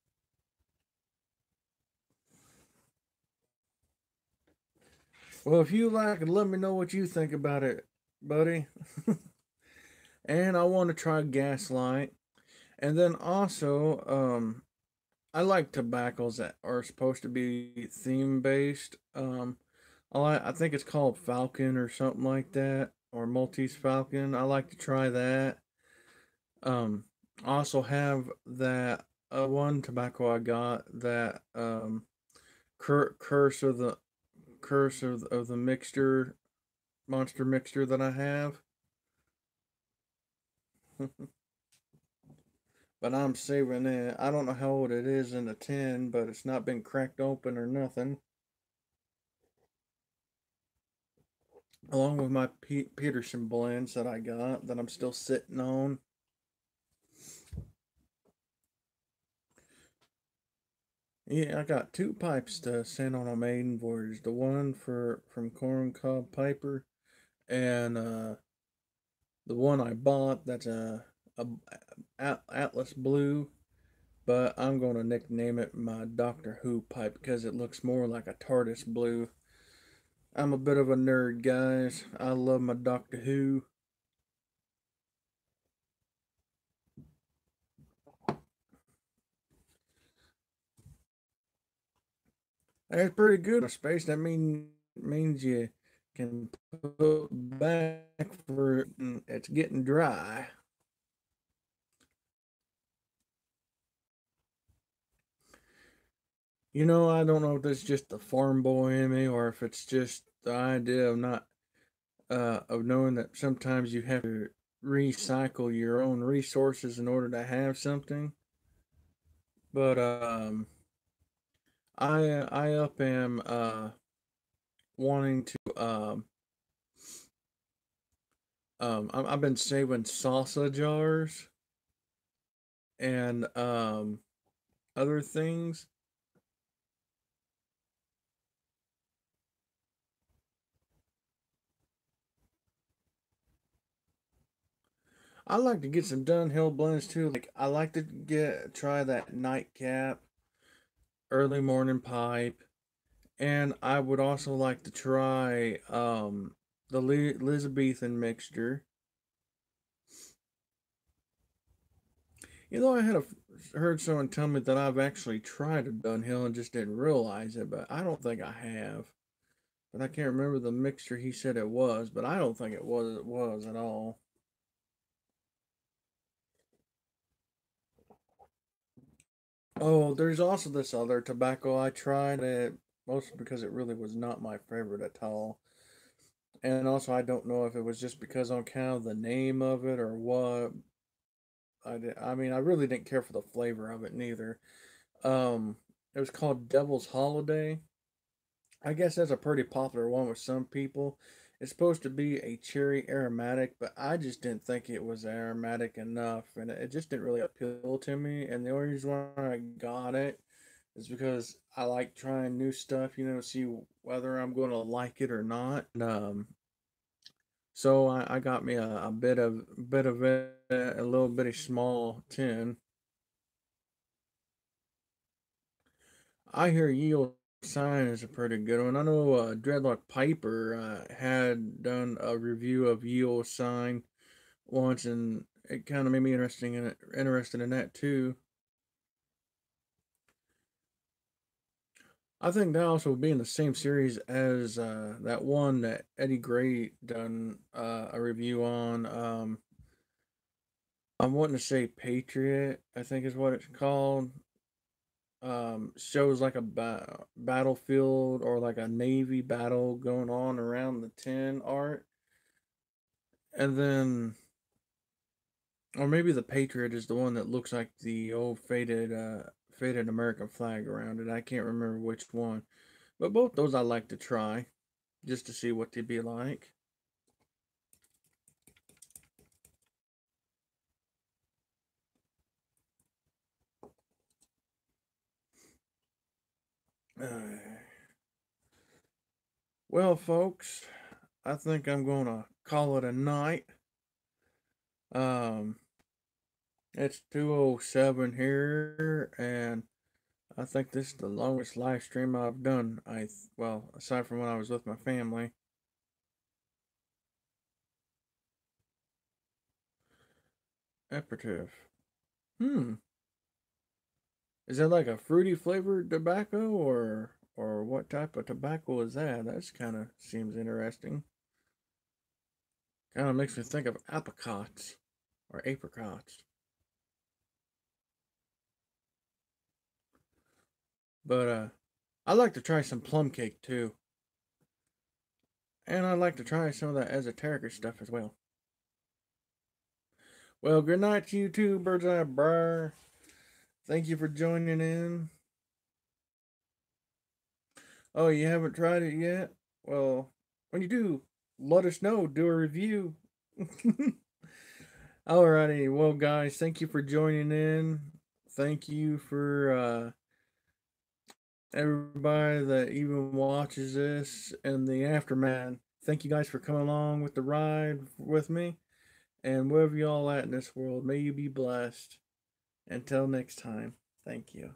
Well, if you like it, let me know what you think about it, buddy. And I want to try Gaslight. And then also, I like tobaccos that are supposed to be theme based. I think it's called Falcon or something like that, or Maltese Falcon. I like to try that. Um, I also have that one tobacco I got that curse of the of the mixture monster mixture that I have. But I'm saving it. I don't know how old it is in the tin, but it's not been cracked open or nothing. along with my Peterson blends that I got that I'm still sitting on. Yeah, I got two pipes to send on a maiden voyage. The one from Corncob Piper, and the one I bought that's a Atlas Blue. But I'm gonna nickname it my Doctor Who pipe because it looks more like a TARDIS blue. I'm a bit of a nerd, guys. I love my Doctor Who. That's pretty good. Space that means you can put back for it's getting dry. I don't know if that's just the farm boy in me or if it's just the idea of not of knowing that sometimes you have to recycle your own resources in order to have something. But I up am wanting to I've been saving salsa jars and other things. I like to get some Dunhill blends too. Like I like to try that nightcap, early morning pipe, and I would also like to try the Elizabethan mixture. I had heard someone tell me that I've actually tried a Dunhill and just didn't realize it, but I don't think I have. But I can't remember the mixture he said it was, but I don't think it was at all. Oh, there's also this other tobacco I tried, mostly because it really was not my favorite at all. And also, I don't know if it was just because on account of the name of it or what. I mean, I really didn't care for the flavor of it neither. It was called Devil's Holiday. I guess that's a pretty popular one with some people. It's supposed to be a cherry aromatic, but I just didn't think it was aromatic enough, and it just didn't really appeal to me. And the only reason why I got it is because I like trying new stuff, to see whether I'm going to like it or not. So I got me a bit of it, a little bitty small tin. I hear Yield Sign is a pretty good one. I know Dreadlock Piper had done a review of Yield Sign once, and it kind of made me interested in that too. I think that also would be in the same series as that one that Eddie Gray done a review on. I'm wanting to say Patriot, I think is what it's called. Shows like a battlefield or like a navy battle going on around the tin art, and then or maybe the Patriot is the one that looks like the old faded American flag around it. I can't remember which one, but both those I like to try just to see what they'd be like. Well, folks, I think I'm gonna call it a night. Um, it's 2:07 here, and I think this is the longest live stream I've done. Well, aside from when I was with my family. Aperitif. Hmm. Is that like a fruity flavored tobacco, or what type of tobacco is that? That's kind of seems interesting. Kind of makes me think of apricots or apricots. But I like to try some plum cake too, and I'd like to try some of that esoteric stuff as well. Well, good night to you too, Bird's Eye Bar. Thank you for joining in. Oh, you haven't tried it yet? Well, when you do, let us know. Do a review. Alrighty, well, guys, thank you for joining in. Thank you for everybody that even watches this and the aftermath. Thank you guys for coming along with the ride with me. And wherever y'all at in this world, may you be blessed. Until next time, thank you.